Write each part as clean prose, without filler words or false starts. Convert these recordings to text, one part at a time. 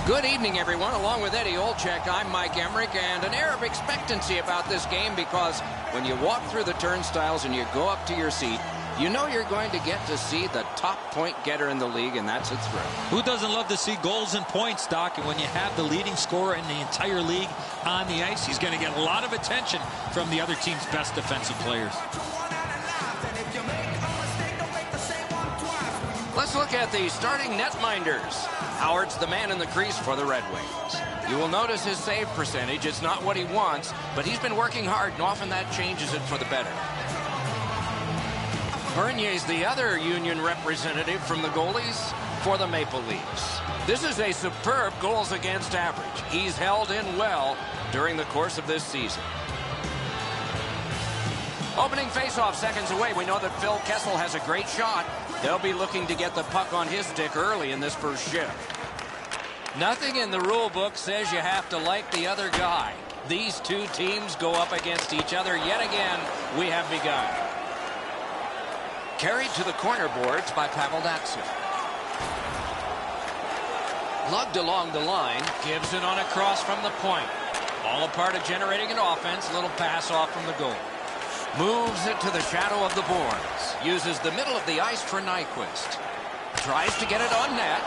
Good evening, everyone. Along with Eddie Olczyk, I'm Mike Emmerich, and an air of expectancy about this game because when you walk through the turnstiles and you go up to your seat, you know you're going to get to see the top point getter in the league, and that's a thrill. Who doesn't love to see goals and points, Doc? And when you have the leading scorer in the entire league on the ice, he's going to get a lot of attention from the other team's best defensive players. Let's look at the starting netminders. Howard's the man in the crease for the Red Wings. You will notice his save percentage. It's not what he wants, but he's been working hard, and often that changes it for the better. Bernier's the other Union representative from the goalies for the Maple Leafs. This is a superb goals against average. He's held in well during the course of this season. Opening faceoff seconds away. We know that Phil Kessel has a great shot. They'll be looking to get the puck on his stick early in this first shift. Nothing in the rule book says you have to like the other guy. These two teams go up against each other yet again. We have begun. Carried to the corner boards by Pavel Datsyuk. Lugged along the line. Gives it on a cross from the point. All a part of generating an offense. Little pass off from the goal. Moves it to the shadow of the boards. Uses the middle of the ice for Nyquist. Tries to get it on net.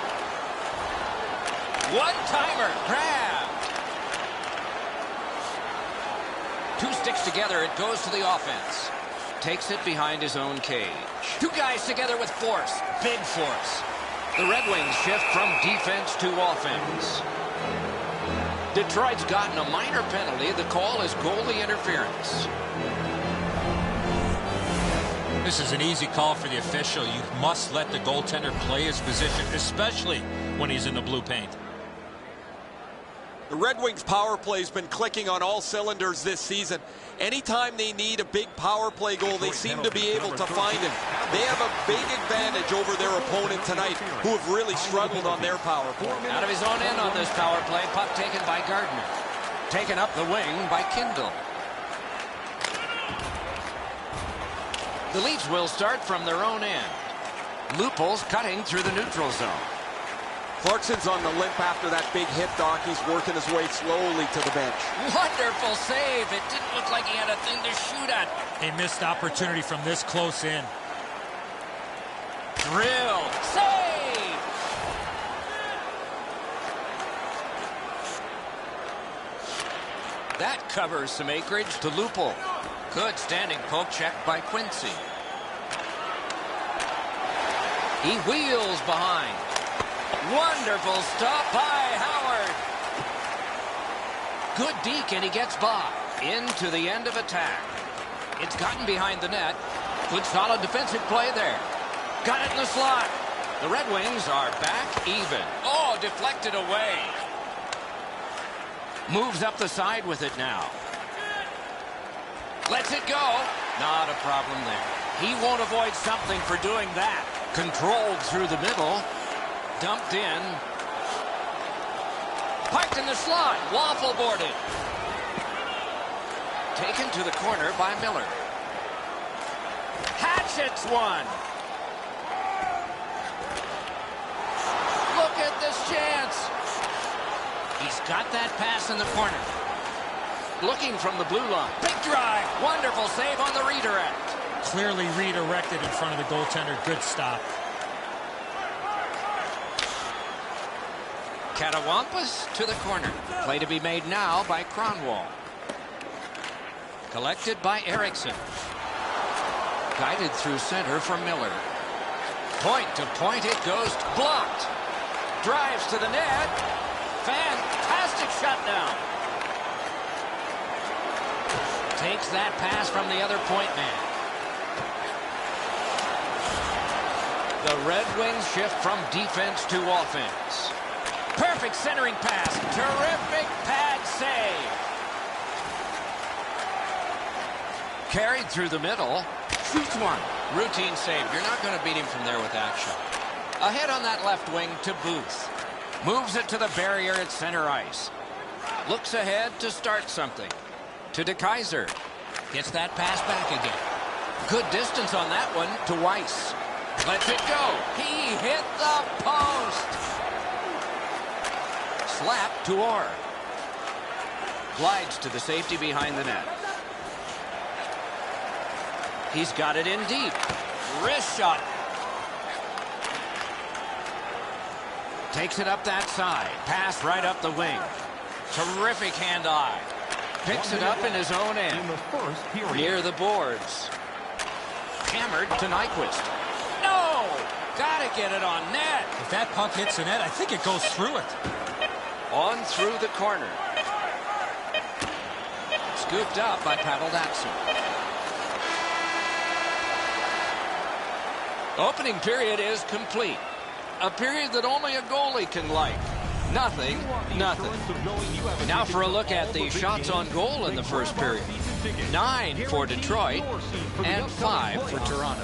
One-timer. Grab. Two sticks together. It goes to the offense. Takes it behind his own cage. Two guys together with force. Big force. The Red Wings shift from defense to offense. Detroit's gotten a minor penalty. The call is goalie interference. This is an easy call for the official. You must let the goaltender play his position, especially when he's in the blue paint. The Red Wings power play has been clicking on all cylinders this season. Anytime they need a big power play goal, they seem to be able to find it. They have a big advantage over their opponent tonight, who have really struggled on their power play. Out of his own end on this power play, puck taken by Gardner. Taken up the wing by Kindle. The Leafs will start from their own end. Lupul's cutting through the neutral zone. Clarkson's on the limp after that big hit, Doc. He's working his way slowly to the bench. Wonderful save. It didn't look like he had a thing to shoot at. A missed opportunity from this close in. Drill. Save. That covers some acreage to Lupul. Good standing poke check by Quincy. He wheels behind. Wonderful stop by Howard. Good deke, and he gets by. Into the end of attack. It's gotten behind the net. Good solid defensive play there. Got it in the slot. The Red Wings are back even. Oh, deflected away. Moves up the side with it now. Lets it go. Not a problem there. He won't avoid something for doing that. Controlled through the middle. Dumped in. Parked in the slot. Waffle boarded. Taken to the corner by Miller. Hatchets one. Look at this chance. He's got that pass in the corner. Looking from the blue line. Big drive. Wonderful save on the redirect. Clearly redirected in front of the goaltender. Good stop. Catawampus to the corner. Play to be made now by Kronwall. Collected by Erickson. Guided through center for Miller. Point to point it goes. Blocked. Drives to the net. Fantastic shutdown. Takes that pass from the other point man. The Red Wings shift from defense to offense. Perfect centering pass. Terrific pad save. Carried through the middle. Shoots one. Routine save. You're not going to beat him from there with action. Ahead on that left wing to Booth. Moves it to the barrier at center ice. Looks ahead to start something. To DeKaiser. Gets that pass back again. Good distance on that one to Weiss. Lets it go. He hit the post. slap TOR. Glides to the safety behind the net. He's got it in deep. Wrist shot. Takes it up that side. Pass right up the wing. Terrific hand-eye. Picks it up in his own end. Near the boards. Hammered to Nyquist. No! Gotta get it on net. If that puck hits the net, I think it goes through it. On through the corner. Scooped up by Paveldatson. Opening period is complete. A period that only a goalie can like. Nothing, nothing. Now for a look at the shots on goal in the first period. 9 for Detroit and 5 for Toronto.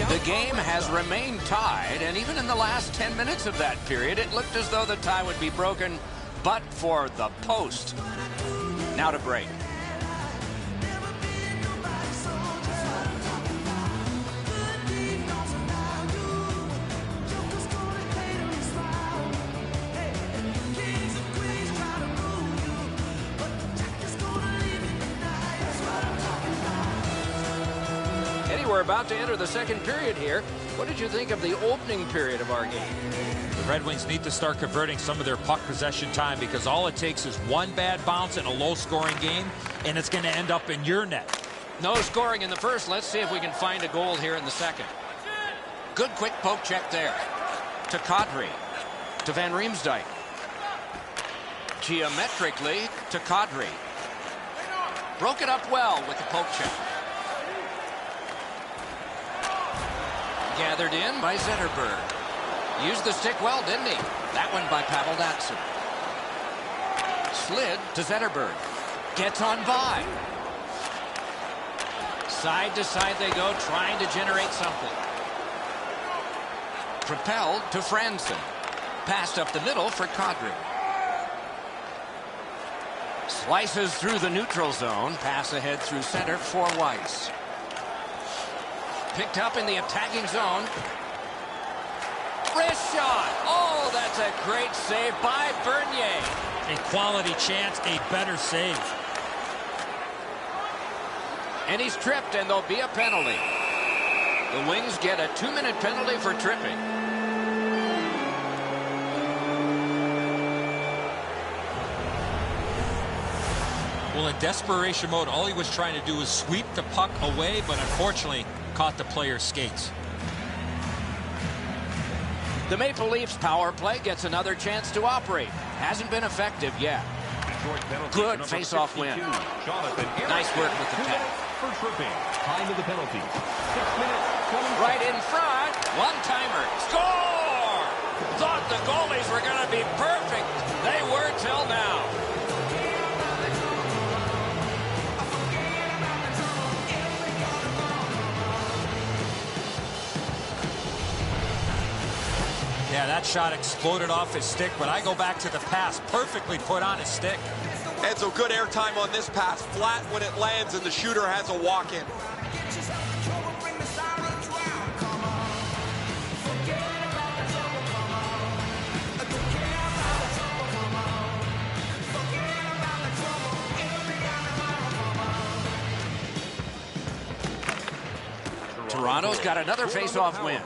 The game has remained tied, and even in the last 10 minutes of that period, it looked as though the tie would be broken, but for the post. Now to break. We're about to enter the second period here. What did you think of the opening period of our game? The Red Wings need to start converting some of their puck possession time, because all it takes is one bad bounce in a low-scoring game, and it's going to end up in your net. No scoring in the first. Let's see if we can find a goal here in the second. Good quick poke check there. To Kadri. To Van Riemsdyk. Geometrically to Kadri. Broke it up well with the poke check. Gathered in by Zetterberg. Used the stick well, didn't he? That one by Paveldatson. Slid to Zetterberg. Gets on by. Side to side they go, trying to generate something. Propelled to Franson. Passed up the middle for Kadri. Slices through the neutral zone. Pass ahead through center for Weiss. Picked up in the attacking zone. Wrist shot. Oh, that's a great save by Bernier. A quality chance, a better save. And he's tripped, and there'll be a penalty. The Wings get a 2-minute penalty for tripping. Well, in desperation mode, all he was trying to do was sweep the puck away, but unfortunately caught the player's skates. The Maple Leafs power play gets another chance to operate. Hasn't been effective yet. Good face-off win. Nice work with the tap. Time of the penalty. 6 minutes. Right in front. One-timer. Score! Thought the goalies were going to be perfect. They were till now. Yeah, that shot exploded off his stick, but I go back to the pass. Perfectly put on his stick. And so good airtime on this pass. Flat when it lands, and the shooter has a walk-in. Toronto's got another face-off win.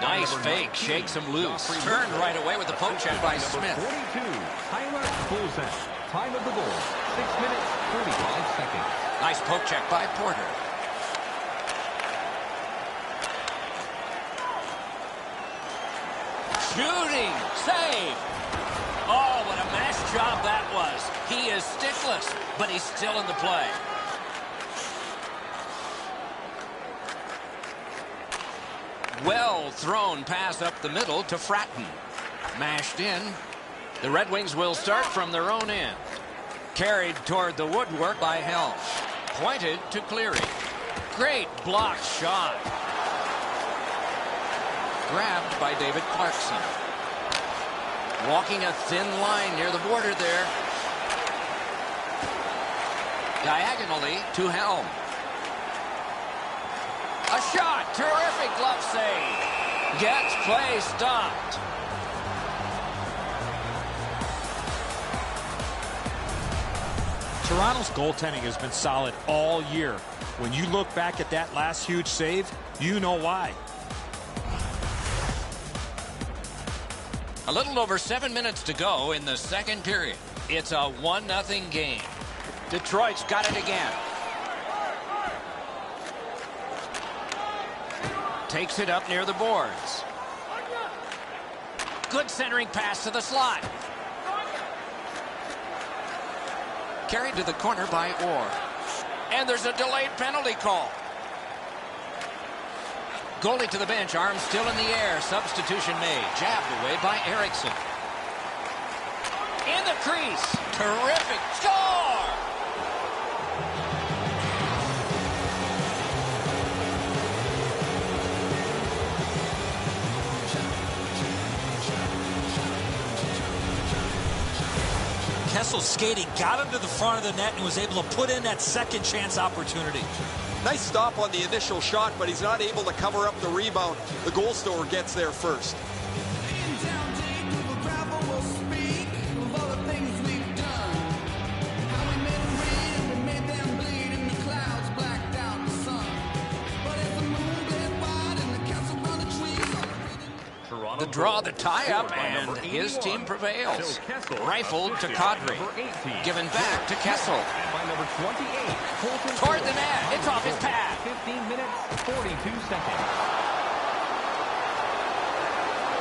Nice fake, shakes him loose. Turned right away with the poke check by Smith. 42. Tyler Bolzak. Time of the goal. 6 minutes, 45 seconds. Nice poke check by Porter. Shooting, save. Oh, what a mesh job that was. He is stickless, but he's still in the play. Well thrown pass up the middle to Fratton. Mashed in. The Red Wings will start from their own end. Carried toward the woodwork by Helms. Pointed to Cleary. Great block shot. Grabbed by David Clarkson. Walking a thin line near the border there. Diagonally to Helm. A shot. Terrific glove save. Gets play stopped. Toronto's goaltending has been solid all year. When you look back at that last huge save, you know why. A little over 7 minutes to go in the second period. It's a 1-0 game. Detroit's got it again. Takes it up near the boards. Good centering pass to the slot. Carried to the corner by Orr. And there's a delayed penalty call. Goalie to the bench, arms still in the air. Substitution made. Jabbed away by Eriksson. In the crease. Terrific score! Kessel's skating got him to the front of the net and was able to put in that second chance opportunity. Nice stop on the initial shot, but he's not able to cover up the rebound. The goal scorer gets there first. The draw, the tie-up, and his team prevails. Rifled to Kadri. Given back to Kessel. Toward the net. It's off his pad. 15 minutes, 42 seconds.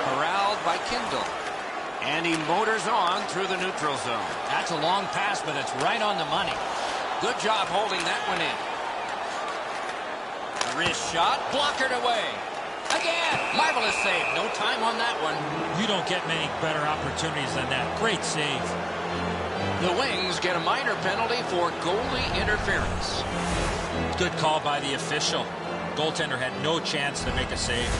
Corralled by Kindle. And he motors on through the neutral zone. That's a long pass, but it's right on the money. Good job holding that one in. Wrist shot, blockered away. Again, marvelous save. No time on that one. You don't get many better opportunities than that. Great save. The Wings get a minor penalty for goalie interference. Good call by the official. Goaltender had no chance to make a save.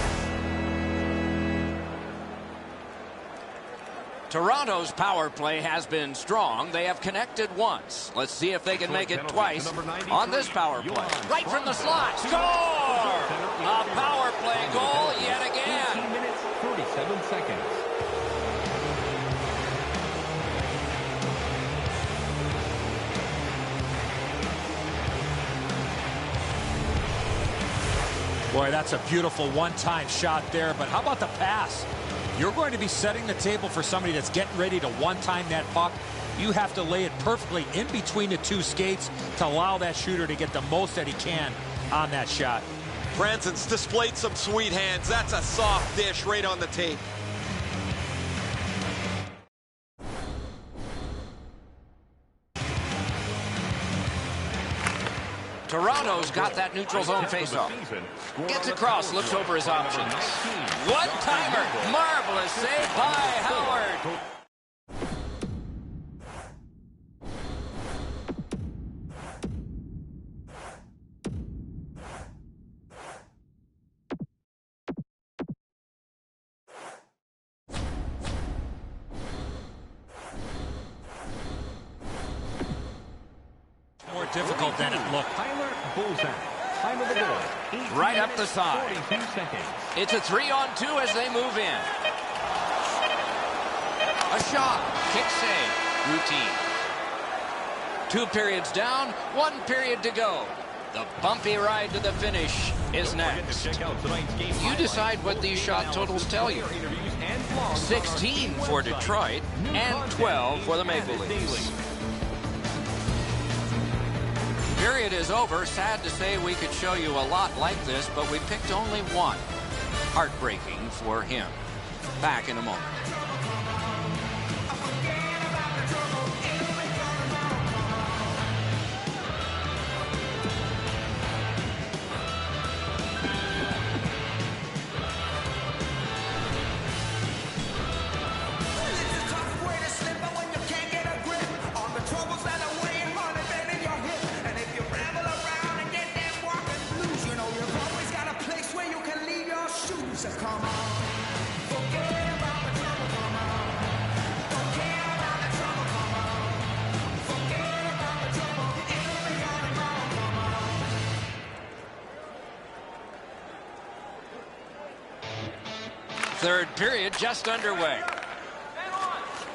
Toronto's power play has been strong. They have connected once. Let's see if they can make it twice on this power play. Right from the slot. Score! A power play goal yet again. 15 minutes, 47 seconds. Boy, that's a beautiful one-time shot there, but how about the pass? You're going to be setting the table for somebody that's getting ready to one-time that puck. You have to lay it perfectly in between the two skates to allow that shooter to get the most that he can on that shot. Franzen's displayed some sweet hands. That's a soft dish right on the tape. Toronto's got that neutral zone faceoff. Gets across, looks over his options. One-timer. Marvelous save by Howard. More difficult than it looked. Time of the goal. Right up the side. 42 seconds. It's a 3-on-2 as they move in. A shot. Kick save. Routine. 2 periods down, 1 period to go. The bumpy ride to the finish is next. You decide what these shot totals tell you. 16 for Detroit and 12 for the Maple Leafs. Period is over. Sad to say we could show you a lot like this, but we picked only one. Heartbreaking for him. Back in a moment. Third period just underway.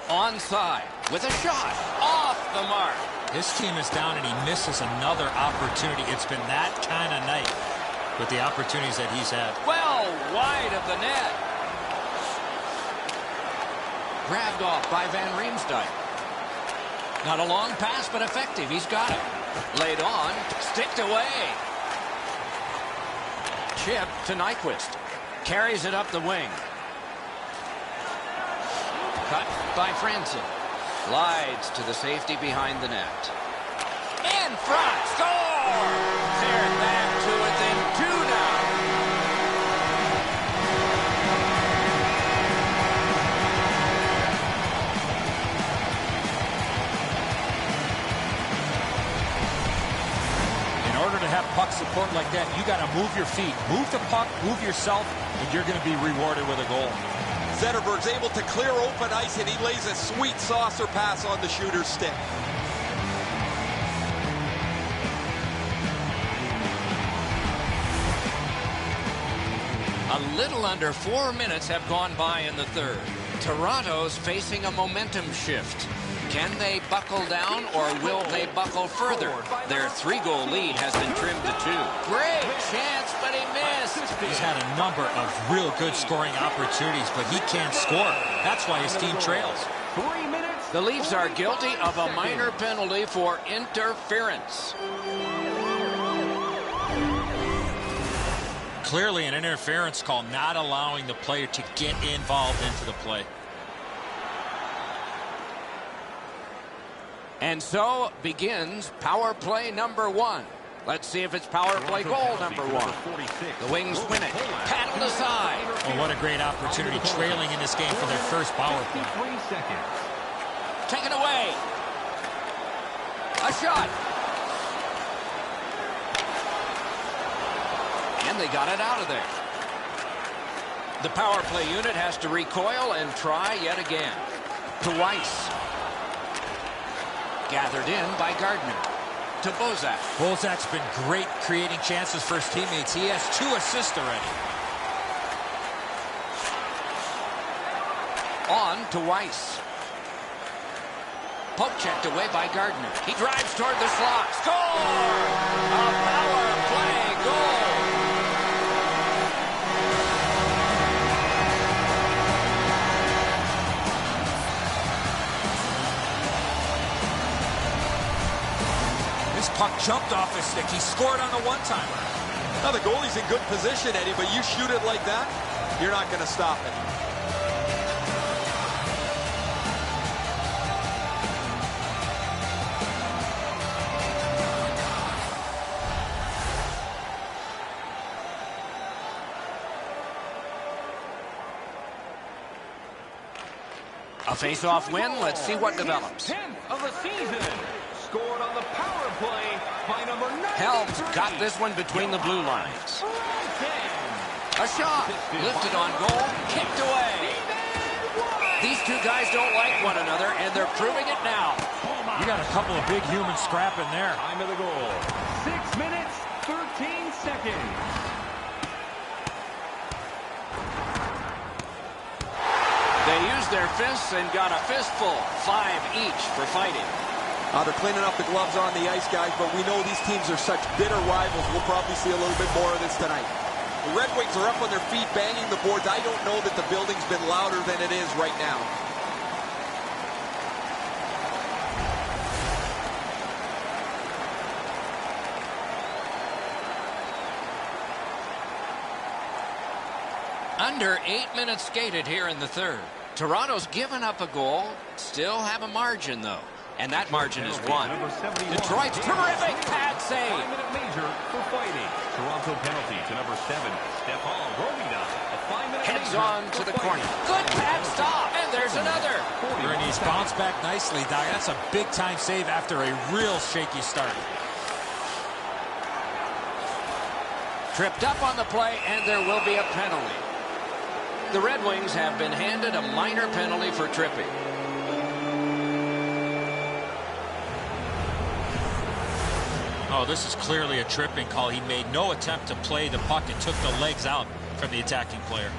Onside with a shot off the mark. His team is down and he misses another opportunity. It's been that kind of night with the opportunities that he's had. Well, wide of the net. Grabbed off by Van Riemsdyk. Not a long pass, but effective. He's got it. Laid on, sticked away. Chip to Nyquist. Carries it up the wing. Cut by Franson. Slides to the safety behind the net. In front, score! They're back to within 2 now. In order to have puck support like that, you got to move your feet. Move the puck, move yourself, and you're going to be rewarded with a goal. Zetterberg's able to clear open ice, and he lays a sweet saucer pass on the shooter's stick. A little under 4 minutes have gone by in the third. Toronto's facing a momentum shift. Can they buckle down, or will they buckle further? Their 3-goal lead has been trimmed to 2. Great chance, but he missed. He's had a number of real good scoring opportunities, but he can't score. That's why his team trails. 3 minutes. The Leafs are guilty of a minor penalty for interference. Clearly an interference call, not allowing the player to get involved into the play. And so begins power play number 1. Let's see if it's power play goal number 1. The Wings win it. Paddled aside. Oh, what a great opportunity, trailing in this game for their first power play. 3 seconds. Taken away. A shot. And they got it out of there. The power play unit has to recoil and try yet again. To Weiss. Gathered in by Gardner. To Bozak. Bozak's been great creating chances for his teammates. He has 2 assists already. On to Weiss. Poke checked away by Gardner. He drives toward the slot. Score! A power play goal. This puck jumped off his stick. He scored on the one-timer. Now the goalie's in good position, Eddie, but you shoot it like that, you're not going to stop it. A face-off win. Let's see what develops. 10th of the season. Scored on the power play by number 9. Helms got this one between the blue lines. A shot. Lifted on goal. Kicked away. These 2 guys don't like one another, and they're proving it now. You got a couple of big humans scrapping there. Time of the goal. 6 minutes, 13 seconds. They used their fists and got a fistful. 5 each for fighting. They're cleaning up the gloves on the ice, guys, but we know these teams are such bitter rivals. We'll probably see a little bit more of this tonight. The Red Wings are up on their feet, banging the boards. I don't know that the building's been louder than it is right now. Under 8 minutes skated here in the third. Toronto's given up a goal. Still have a margin, though. And that margin is 1. Detroit's terrific pad save. 5-minute major for fighting. Toronto penalty to number 7, Stefan Romina. A 5-minute Heads major on to the corner. Good pad stop. And there's another. And he's bounced back nicely, Doc. That's a big-time save after a real shaky start. Tripped up on the play, and there will be a penalty. The Red Wings have been handed a minor penalty for tripping. Oh, this is clearly a tripping call. He made no attempt to play the puck and took the legs out from the attacking player.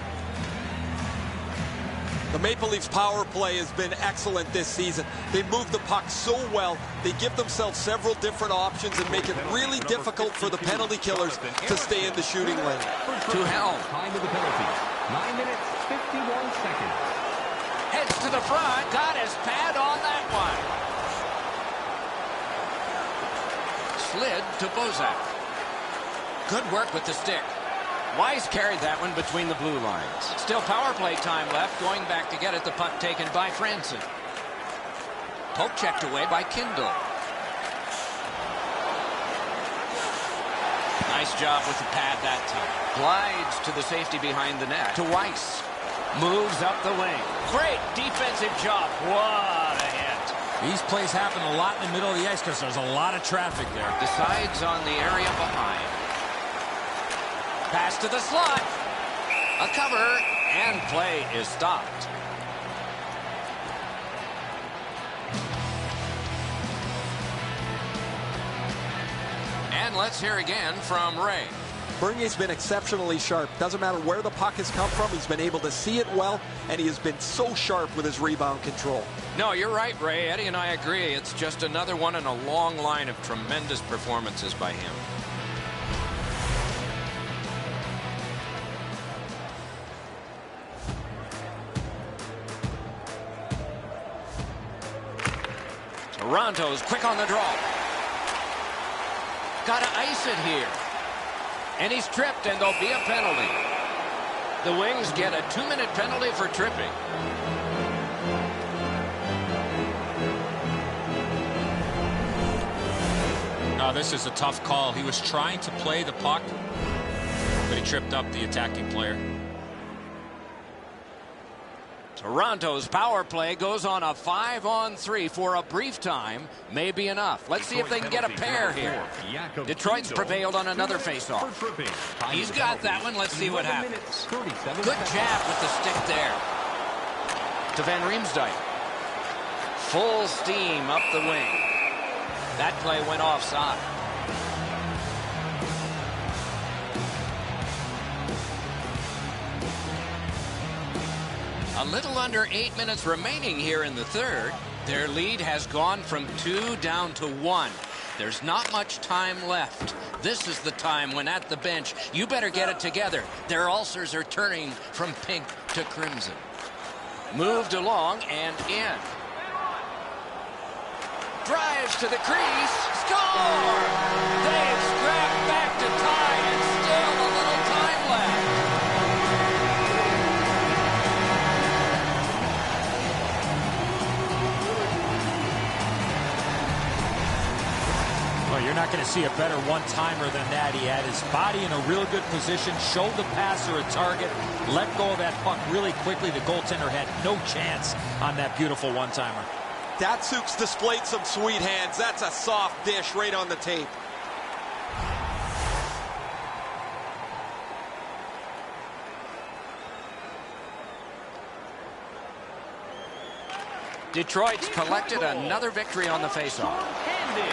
The Maple Leafs power play has been excellent this season. They move the puck so well. They give themselves several different options and make it really difficult for the penalty killers to stay in the shooting lane. To Helm. Time of the penalty. 9 minutes, 51 seconds. Heads to the front. Got his pad on that one. Slid to Bozak. Good work with the stick. Weiss carried that one between the blue lines. Still power play time left. Going back to get it. The puck taken by Franson. Poke checked away by Kindle. Nice job with the pad that time. Glides to the safety behind the net. To Weiss. Moves up the wing. Great defensive job. What a hit. These plays happen a lot in the middle of the ice because there's a lot of traffic there. Decides on the area behind. Pass to the slot. A cover, and play is stopped. And let's hear again from Ray. Bernier's been exceptionally sharp. Doesn't matter where the puck has come from. He's been able to see it well, and he has been so sharp with his rebound control. No, you're right, Ray. Eddie and I agree. It's just another one in a long line of tremendous performances by him. Toronto's quick on the draw. Got to ice it here. And he's tripped, and there'll be a penalty. The Wings get a 2-minute penalty for tripping. No, this is a tough call. He was trying to play the puck, but he tripped up the attacking player. Toronto's power play goes on a 5-on-3 for a brief time. May be enough. Let's see if they can get a pair here. Detroit's prevailed on another faceoff. He's got that one. Let's see what happens. Good jab with the stick there. To Van Riemsdyk. Full steam up the wing. That play went offside. A little under 8 minutes remaining here in the third. Their lead has gone from 2 down to 1. There's not much time left. This is the time when at the bench, you better get it together. Their ulcers are turning from pink to crimson. Moved along and in. Drives to the crease. Score! They've scrapped back to tie and still a little time left. Well, you're not going to see a better one-timer than that. He had his body in a real good position, showed the passer a target, let go of that puck really quickly. The goaltender had no chance on that beautiful one-timer. Datsuk's displayed some sweet hands. That's a soft dish right on the tape. Detroit's collected another victory on the faceoff.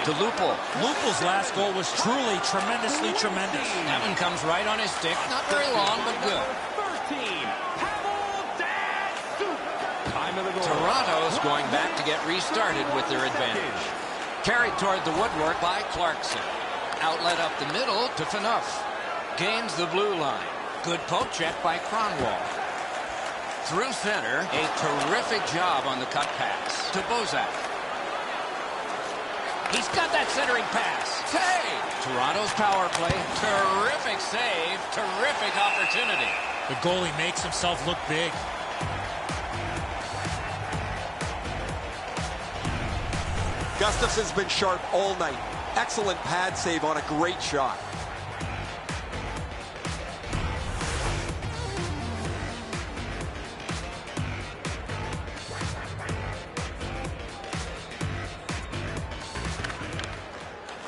To Lupul. Lupul's last goal was truly tremendously tremendous. That one comes right on his stick. Not very long, but good. Toronto's going back to get restarted with their advantage. Carried toward the woodwork by Clarkson. Outlet up the middle to Phaneuf. Gains the blue line. Good poke check by Kronwall. Through center, a terrific job on the cut pass to Bozak. He's got that centering pass. Save! Toronto's power play. Terrific save. Terrific opportunity. The goalie makes himself look big. Gustafson's been sharp all night. Excellent pad save on a great shot.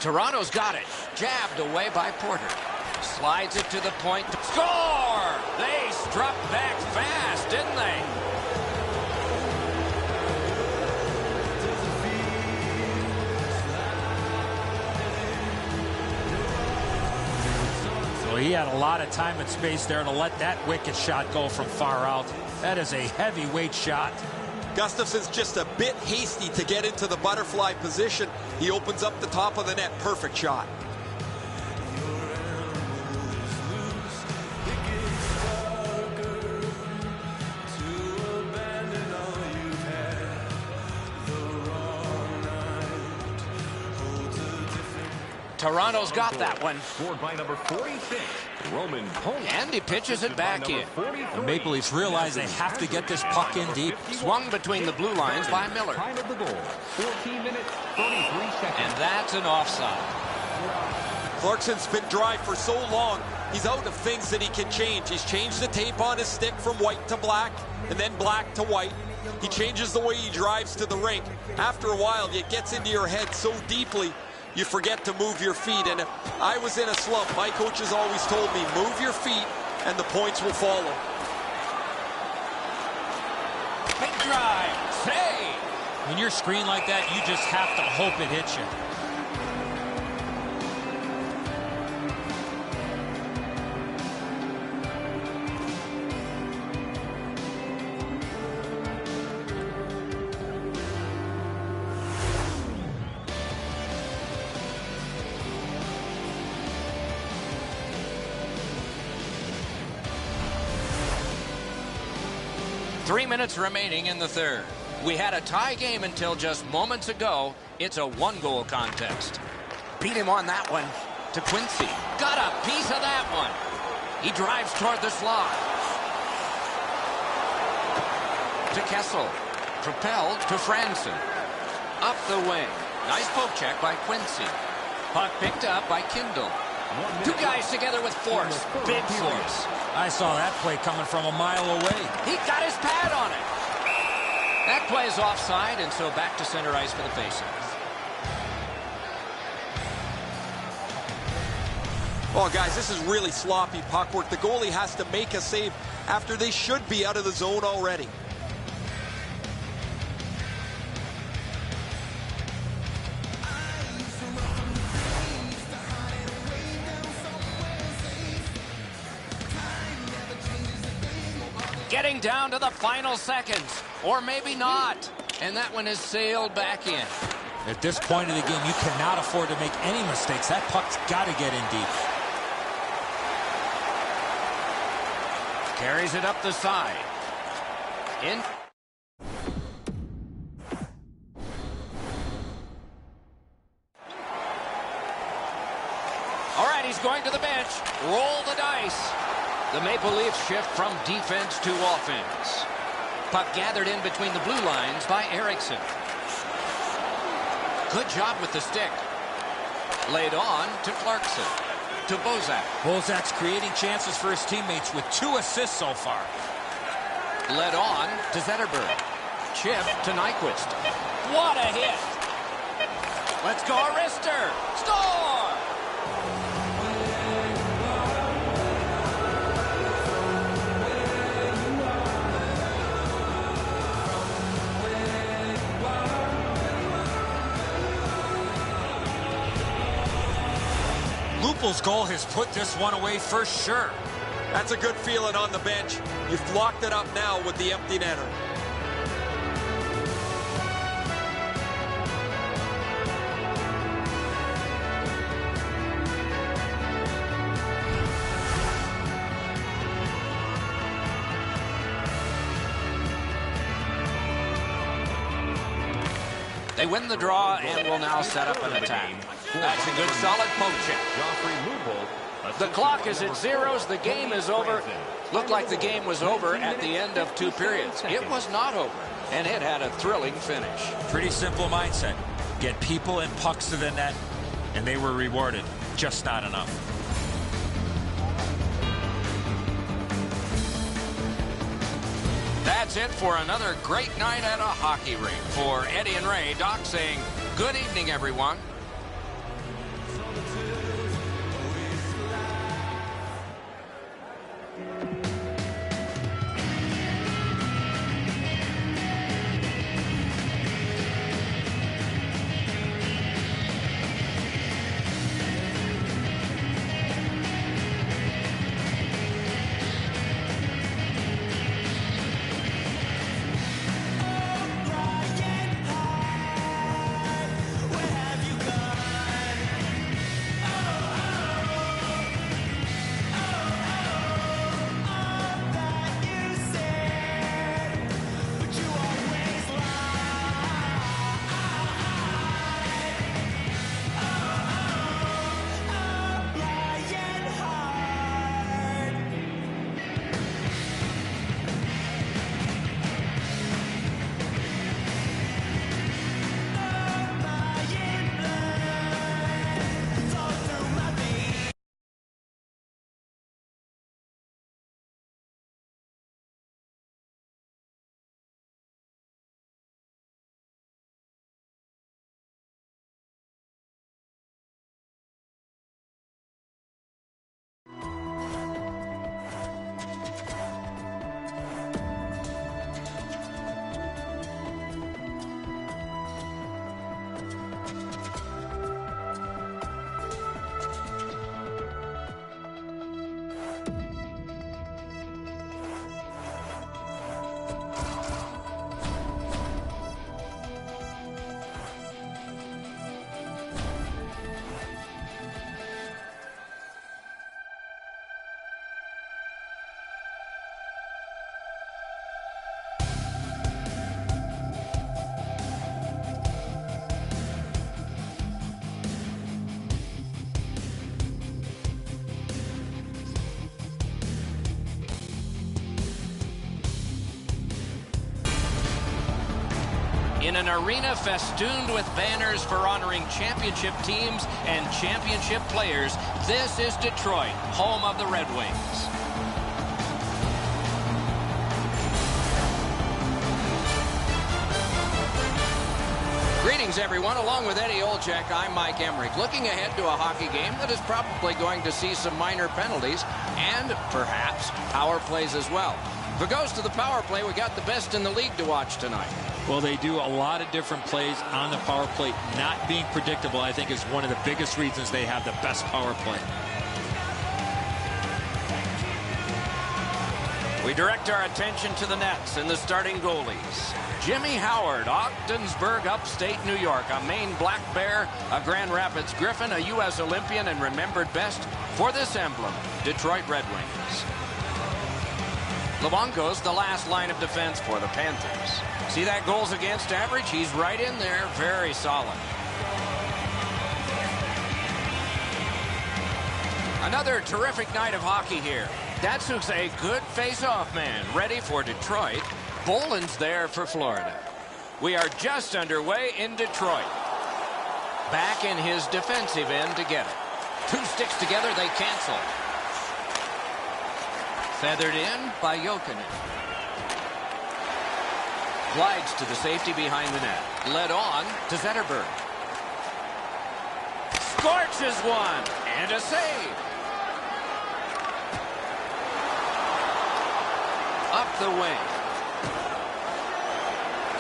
Toronto's got it. Jabbed away by Porter. Slides it to the point. Score! They struck back fast, didn't they? he had a lot of time and space there to let that wicked shot go from far out. That is a heavyweight shot. Gustafson's just a bit hasty to get into the butterfly position. He opens up the top of the net. Perfect shot. Toronto's got that one. Scored by number 46, Roman Poland. And he pitches it back in. The Maple Leafs realize they have to get this puck in deep. Swung between the blue lines by Miller. Time of the goal, 14 minutes, 33 seconds. And that's an offside. Clarkson's been dry for so long. He's out of things that he can change. He's changed the tape on his stick from white to black, and then black to white. He changes the way he drives to the rink. After a while, it gets into your head so deeply, you forget to move your feet. And if I was in a slump, my coaches always told me, move your feet and the points will follow. Big drive. Save. When you're screened like that, you just have to hope it hits you. Three minutes remaining in the third. We had a tie game until just moments ago. It's a one-goal contest. Beat him on that one to Quincy. Got a piece of that one. He drives toward the slot. To Kessel. Propelled to Franson. Up the wing. Nice poke check by Quincy. Puck picked up by Kindle. Two guys together with force. Big force. I saw that play coming from a mile away. He got his pad on it. That play is offside, and so back to center ice for the faceoff. Oh, guys, this is really sloppy puck work. The goalie has to make a save after they should be out of the zone already. Getting down to the final seconds, or maybe not. And that one is sailed back in. At this point of the game, you cannot afford to make any mistakes. That puck's got to get in deep. Carries it up the side. In. All right, he's going to the bench. Roll the dice. The Maple Leafs shift from defense to offense. Puck gathered in between the blue lines by Eriksson. Good job with the stick. Laid on to Clarkson. To Bozak. Bozak's creating chances for his teammates with 2 assists so far. Led on to Zetterberg. Chip to Nyquist. What a hit! Let's go, Arister! Score! Lupul's goal has put this one away for sure. That's a good feeling on the bench. You've locked it up now with the empty netter. They win the draw and will now set up an attack. That's a good solid poke check. The clock is at zeros. The game is over. Looked like the game was over at the end of 2 periods. It was not over, and it had a thrilling finish. Pretty simple mindset. Get people and pucks to the net, and they were rewarded. Just not enough. That's it for another great night at a hockey rink. For Eddie and Ray, Doc saying, good evening, everyone. in an arena festooned with banners for honoring championship teams and championship players. This is Detroit, home of the Red Wings. Greetings, everyone. Along with Eddie Olczyk, I'm Mike Emmerich. Looking ahead to a hockey game that is probably going to see some minor penalties and perhaps power plays as well. If it goes to the power play, we got the best in the league to watch tonight. Well, they do a lot of different plays on the power play. Not being predictable, I think, is one of the biggest reasons they have the best power play. We direct our attention to the nets and the starting goalies. Jimmy Howard, Ogdensburg, upstate New York, a Maine Black Bear, a Grand Rapids Griffin, a U.S. Olympian, and remembered best for this emblem, Detroit Red Wings. Luongo's the last line of defense for the Panthers. See that goals against average? He's right in there, very solid. Another terrific night of hockey here. Datsuk's a good face-off man, ready for Detroit. Boland's there for Florida. We are just underway in Detroit. Back in his defensive end to get it. Two sticks together, they cancel. Feathered in by Jokinen. Glides to the safety behind the net. Led on to Zetterberg. Scorches one, and a save. Up the wing.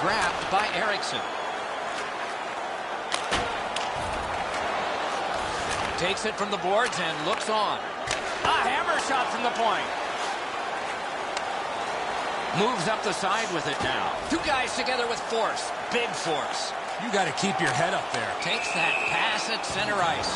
Grabbed by Eriksson. Takes it from the boards and looks on. A hammer shot from the point. Moves up the side with it now. Two guys together with force. Big force. You got to keep your head up there. Takes that pass at center ice.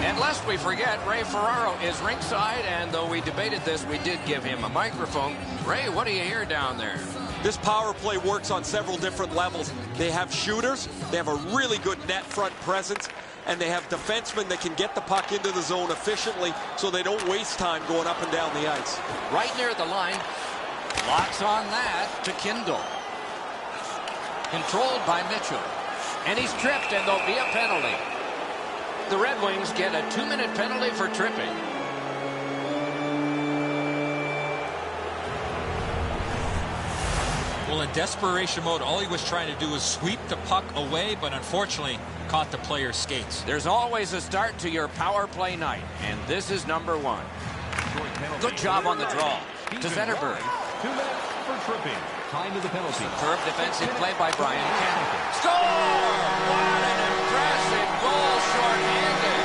And lest we forget, Ray Ferraro is ringside, and though we debated this, we did give him a microphone. Ray, what do you hear down there? This power play works on several different levels. They have shooters, they have a really good net front presence, and they have defensemen that can get the puck into the zone efficiently so they don't waste time going up and down the ice. Right near the line. Locks on that to Kindle. Controlled by Mitchell. And he's tripped, and there'll be a penalty. The Red Wings get a 2-minute penalty for tripping. Well, in desperation mode, all he was trying to do was sweep the puck away, but unfortunately caught the player's skates. There's always a start to your power play night, and this is number one. Good job on the draw to Zetterberg. 2 minutes for tripping. Time of the penalty. Superb defensive play by Brian Campbell. Score! What an impressive goal, short-handed.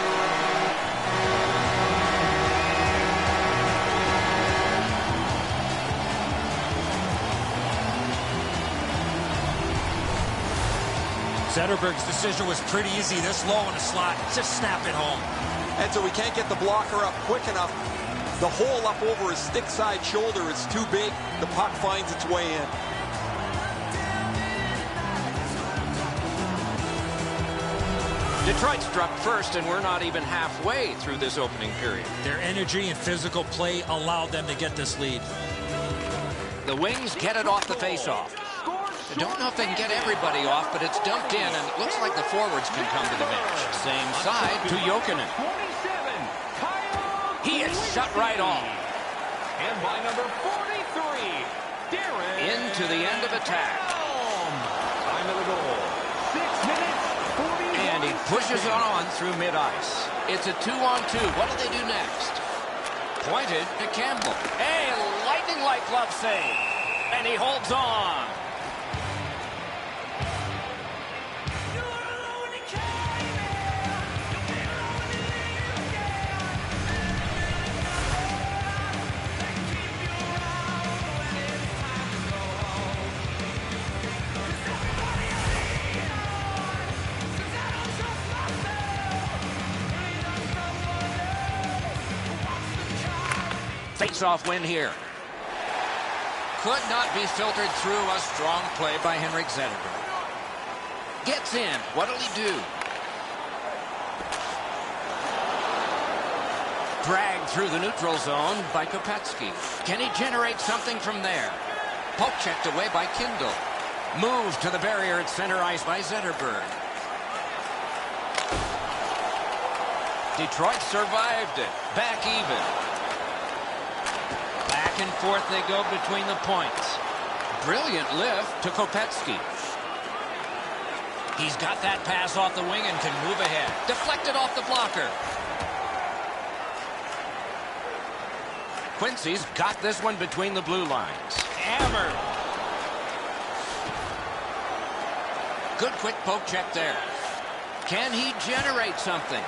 Zetterberg's decision was pretty easy. This low in the slot, just snap it home. And so we can't get the blocker up quick enough. The hole up over his stick side shoulder is too big. The puck finds its way in. Detroit struck first, and we're not even halfway through this opening period. Their energy and physical play allowed them to get this lead. The Wings get it off the faceoff. I don't know if they can get everybody off, but it's dumped in, and it looks like the forwards can come to the bench. Same side to Jokinen. He is shut right off. And by number 43, Darren. Into the end of attack. Time of the goal. 6 minutes, 41 And he pushes seconds. on through mid-ice. It's a 2-on-2. What do they do next? Pointed to Campbell. A lightning-like glove save. And he holds on. Face-off win here. Could not be filtered through. A strong play by Henrik Zetterberg. Gets in. What'll he do? Dragged through the neutral zone by Kopetsky. Can he generate something from there? Poke checked away by Kindle. Move to the barrier at center ice by Zetterberg. Detroit survived it. Back even. Back and forth they go between the points. Brilliant lift to Kopetsky. He's got that pass off the wing and can move ahead. Deflected off the blocker. Quincy's got this one between the blue lines. Hammered. Good quick poke check there. Can he generate something?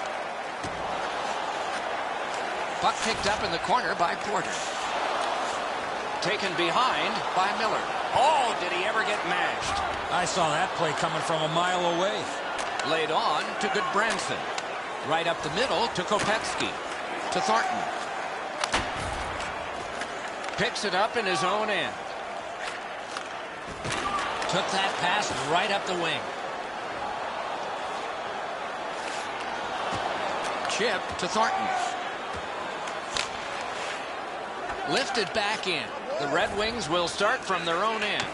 Puck picked up in the corner by Porter. Taken behind by Miller. Oh, did he ever get mashed? I saw that play coming from a mile away. Laid on to Goodbranson. Right up the middle to Kopetsky. To Thornton. Picks it up in his own end. Took that pass right up the wing. Chip to Thornton. Lifted back in. The Red Wings will start from their own end.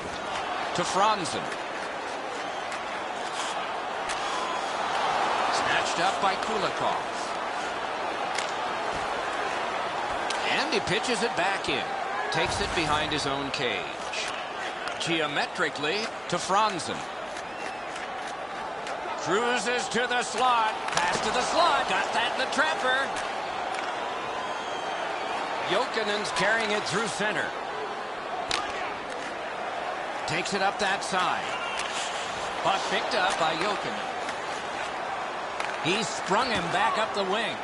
To Franzen. Snatched up by Kulikov. And he pitches it back in. Takes it behind his own cage. Geometrically to Franzen. Cruises to the slot. Pass to the slot. Got that in the trapper. Jokinen's carrying it through center. Takes it up that side. Puck picked up by Jokinen. He sprung him back up the wing.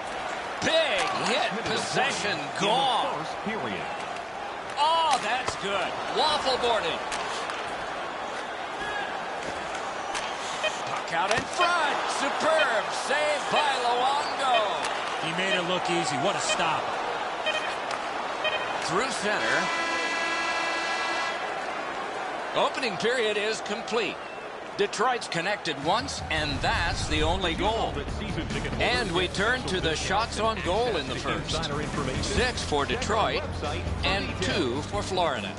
Big hit. Possession gone. Oh, that's good. Waffle boarding. Puck out in front. Superb save by Luongo. He made it look easy. What a stop. Through center. Opening period is complete. Detroit's connected once, and that's the only goal. And we turn to the shots on goal in the first. 6 for Detroit and 2 for Florida.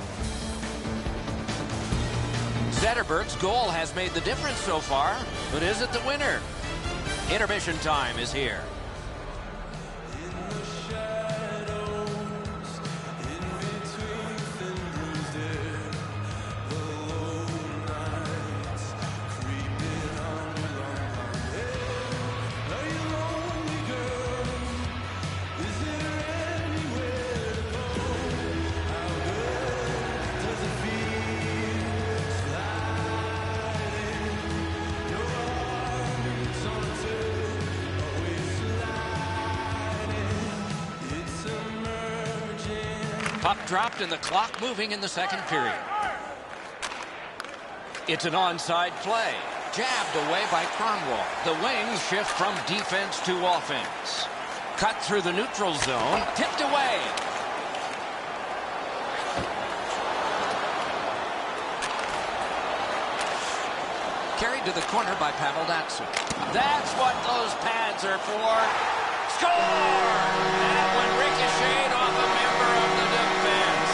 Zetterberg's goal has made the difference so far, but is it the winner? Intermission time is here. Puck dropped and the clock moving in the second period. It's an onside play. Jabbed away by Cromwell. The Wings shift from defense to offense. Cut through the neutral zone. Tipped away. Carried to the corner by Pavel Datsyuk. That's what those pads are for. Score! That one ricocheted off a member of the defense.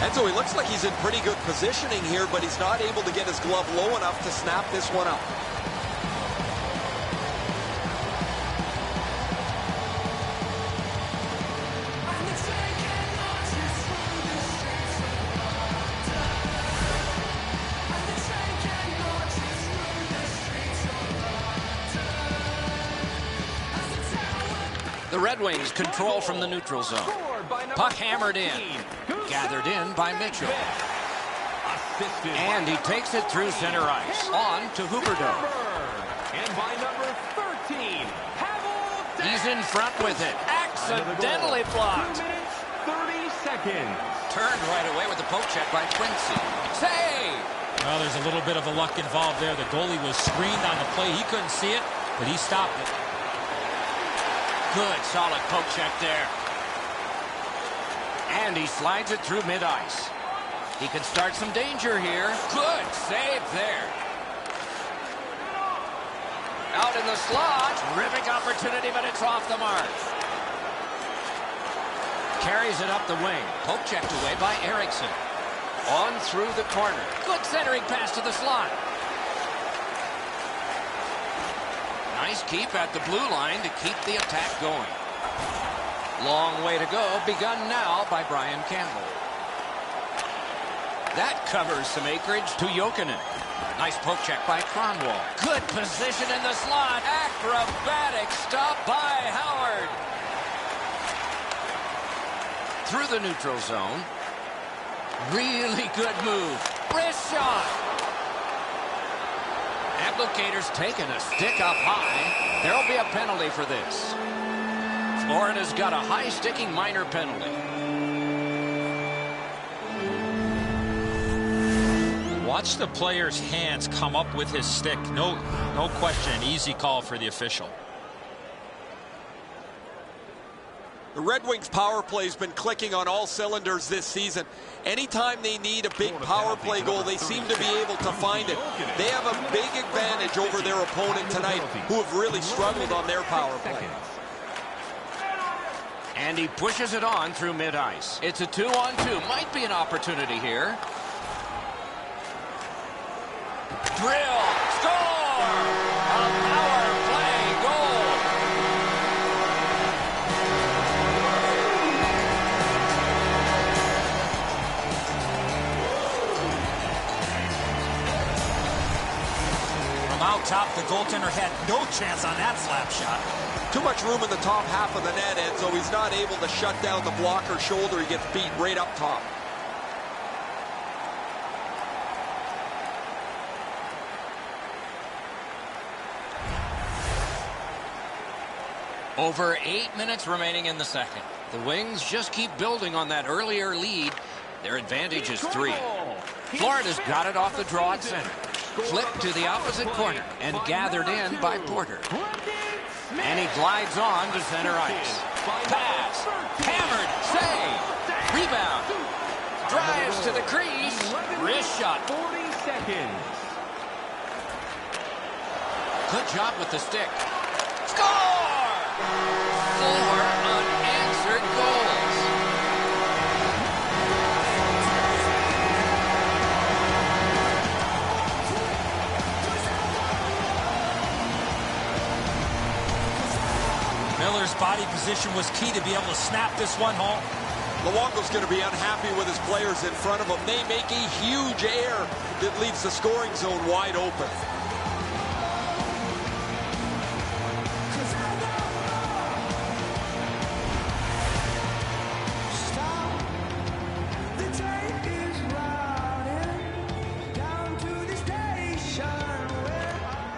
And so he looks like he's in pretty good positioning here, but he's not able to get his glove low enough to snap this one up. The Red Wings control from the neutral zone. Puck hammered in. Gathered in by Mitchell. And he takes it through center ice. On to Huberdeau. And by number 13, He's in front with it. Accidentally blocked. 2 minutes, 30 seconds. Turned right away with the poke check by Quincy. Save! Well, there's a little bit of a luck involved there. The goalie was screened on the play. He couldn't see it, but he stopped it. Good, solid poke check there. And he slides it through mid-ice. He can start some danger here. Good save there. Out in the slot. Terrific opportunity, but it's off the mark. Carries it up the wing. Poke checked away by Eriksson. On through the corner. Good centering pass to the slot. Nice keep at the blue line to keep the attack going. Long way to go. Begun now by Brian Campbell. That covers some acreage to Jokinen. Nice poke check by Kronwall. Good position in the slot. Acrobatic stop by Howard. Through the neutral zone. Really good move. Wrist shot. Applicators taking a stick up high. There'll be a penalty for this. Florida's got a high-sticking minor penalty. Watch the player's hands come up with his stick. No question, an easy call for the official. The Red Wings power play has been clicking on all cylinders this season. Anytime they need a big power play goal, they seem to be able to find it. They have a big advantage over their opponent tonight, who have really struggled on their power play. And he pushes it on through mid-ice. It's a 2-on-2. Might be an opportunity here. Drill. Score! A power play goal. From out top, the goaltender had no chance on that slap shot. Too much room in the top half of the net, and so he's not able to shut down the blocker shoulder. He gets beat right up top. Over 8 minutes remaining in the second. The Wings just keep building on that earlier lead. Their advantage is 3. Florida's got it off the draw at center. Flipped to the opposite corner and gathered in by Porter. And he glides on to center ice. Pass. Hammered. Save. Rebound. Drives to the crease. Wrist shot. 40 seconds. Good job with the stick. Score! 4 unanswered goals. Miller's body position was key to be able to snap this one home. Luongo's going to be unhappy with his players in front of him. They make a huge error that leaves the scoring zone wide open.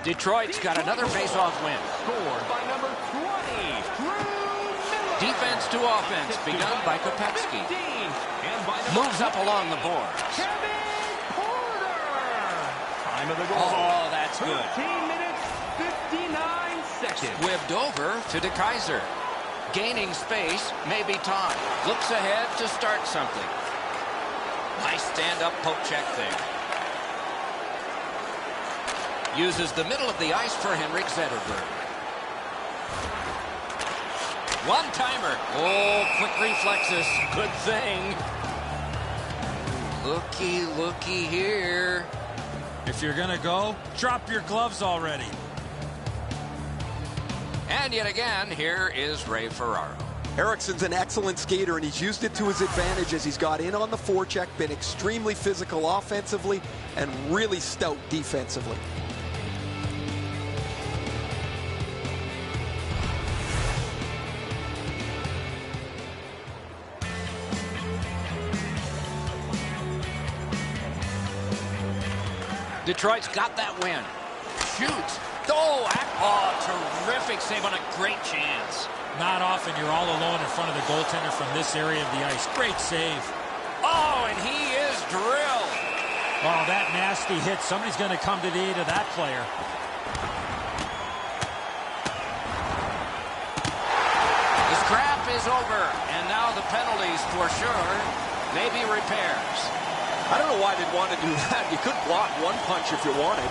Detroit's got another face-off win. Scored by number 20. Defense to offense, begun by Kopecky. Moves up along the boards. Time of the goal. Oh, that's good. 13 minutes, 59 seconds. Squibbed over to DeKaiser. Gaining space, maybe time. Looks ahead to start something. Nice stand-up poke check there. Uses the middle of the ice for Henrik Zetterberg. One-timer. Oh, quick reflexes. Good thing. Looky here. If you're going to go, drop your gloves already. And yet again, here is Ray Ferraro. Eriksson's an excellent skater, and he's used it to his advantage as he's got in on the forecheck, been extremely physical offensively, and really stout defensively. Detroit's got that win. Shoots. Oh, terrific save on a great chance. Not often you're all alone in front of the goaltender from this area of the ice. Great save. Oh, and he is drilled. Oh, that nasty hit. Somebody's going to come to the aid of that player. The scrap is over, and now the penalties for sure. Maybe repairs. I don't know why they'd want to do that. You could block one punch if you wanted.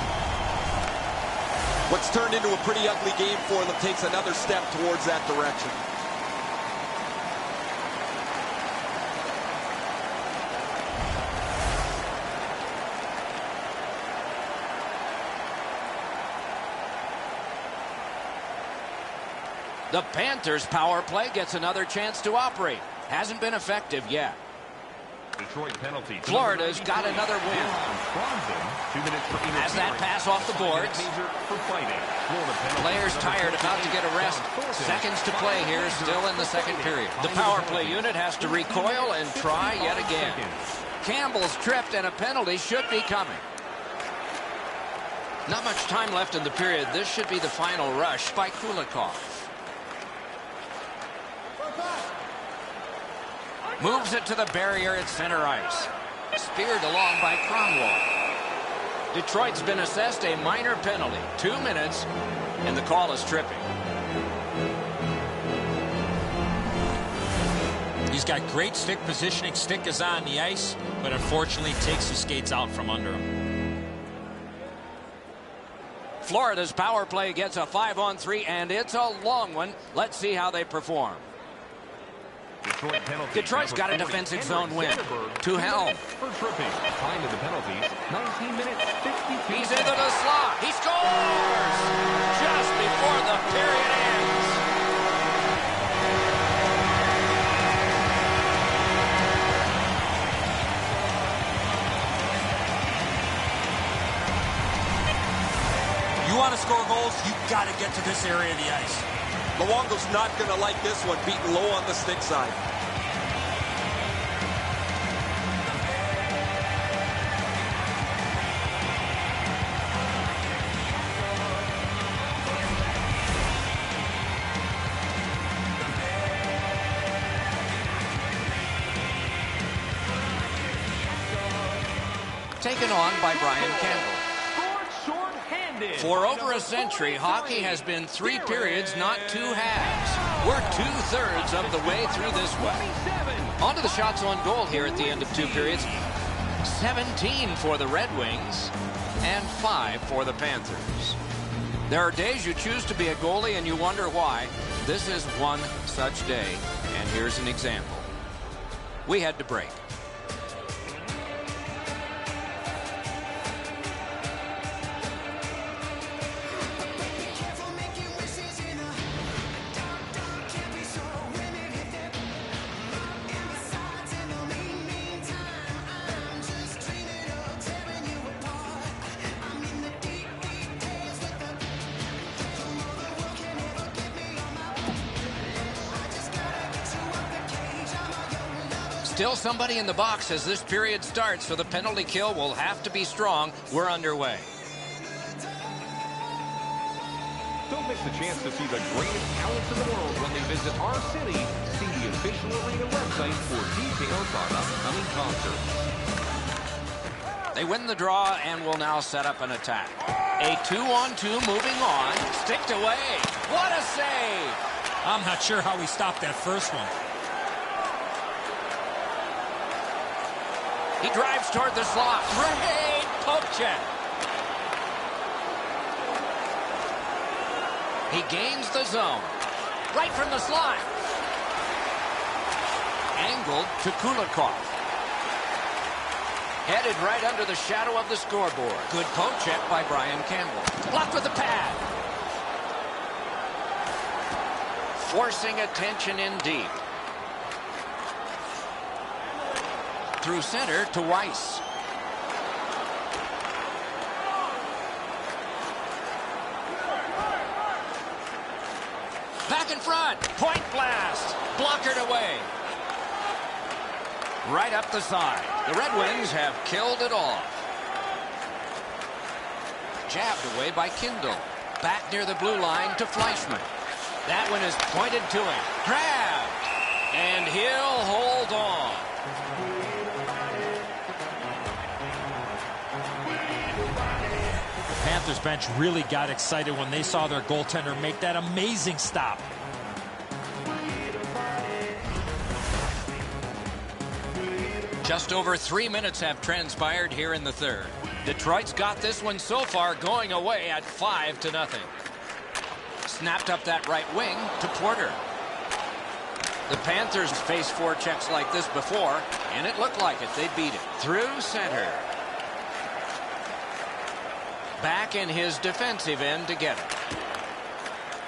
What's turned into a pretty ugly game for them takes another step towards that direction. The Panthers' power play gets another chance to operate. Hasn't been effective yet. Detroit penalty. Florida's got another win. Has that pass off the boards. Players tired, about to get a rest. Seconds to play here, still in the second period. The power play unit has to recoil and try yet again. Campbell's tripped and a penalty should be coming. Not much time left in the period. This should be the final rush by Kulikov. Moves it to the barrier at center ice. Speared along by Cromwell. Detroit's been assessed a minor penalty. 2 minutes, and the call is tripping. He's got great stick positioning. Stick is on the ice, but unfortunately takes the skates out from under him. Florida's power play gets a 5-on-3, and it's a long one. Let's see how they perform. Detroit's got a defensive zone win. To Helm. For tripping. Time of the penalties, 19 minutes, 52 He's into the slot. He scores! Just before the period ends. You want to score goals, you've got to get to this area of the ice. Luongo's not going to like this one, beaten low on the stick side. Taken on by Brian Campbell. For over a century, hockey has been 3 periods, not 2 halves. We're 2/3 of the way through this one. On to the shots on goal here at the end of 2 periods. 17 for the Red Wings and 5 for the Panthers. There are days you choose to be a goalie and you wonder why. This is one such day, and here's an example. We had to break. Still somebody in the box as this period starts, so the penalty kill will have to be strong. We're underway. Don't miss the chance to see the greatest talents in the world when they visit our city. See the official arena website for details on upcoming concerts. They win the draw and will now set up an attack. A 2-on-2 moving on. Sticked away. What a save! I'm not sure how he stopped that first one. He drives toward the slot. Great poke check. He gains the zone. Right from the slot. Angled to Kulikov. Headed right under the shadow of the scoreboard. Good poke check by Brian Campbell. Blocked with the pad. Forcing attention in deep. Through center to Weiss. Back in front. Point blast. Blockered away. Right up the side. The Red Wings have killed it off. Jabbed away by Kindle. Back near the blue line to Fleischmann. That one is pointed to him. Grabbed. And he'll hold on. The Panthers bench really got excited when they saw their goaltender make that amazing stop. Just over 3 minutes have transpired here in the third. Detroit's got this one so far going away at 5-0. Snapped up that right wing to Porter. The Panthers faced forechecks like this before, and it looked like it. They beat it. Through center. Back in his defensive end to get it.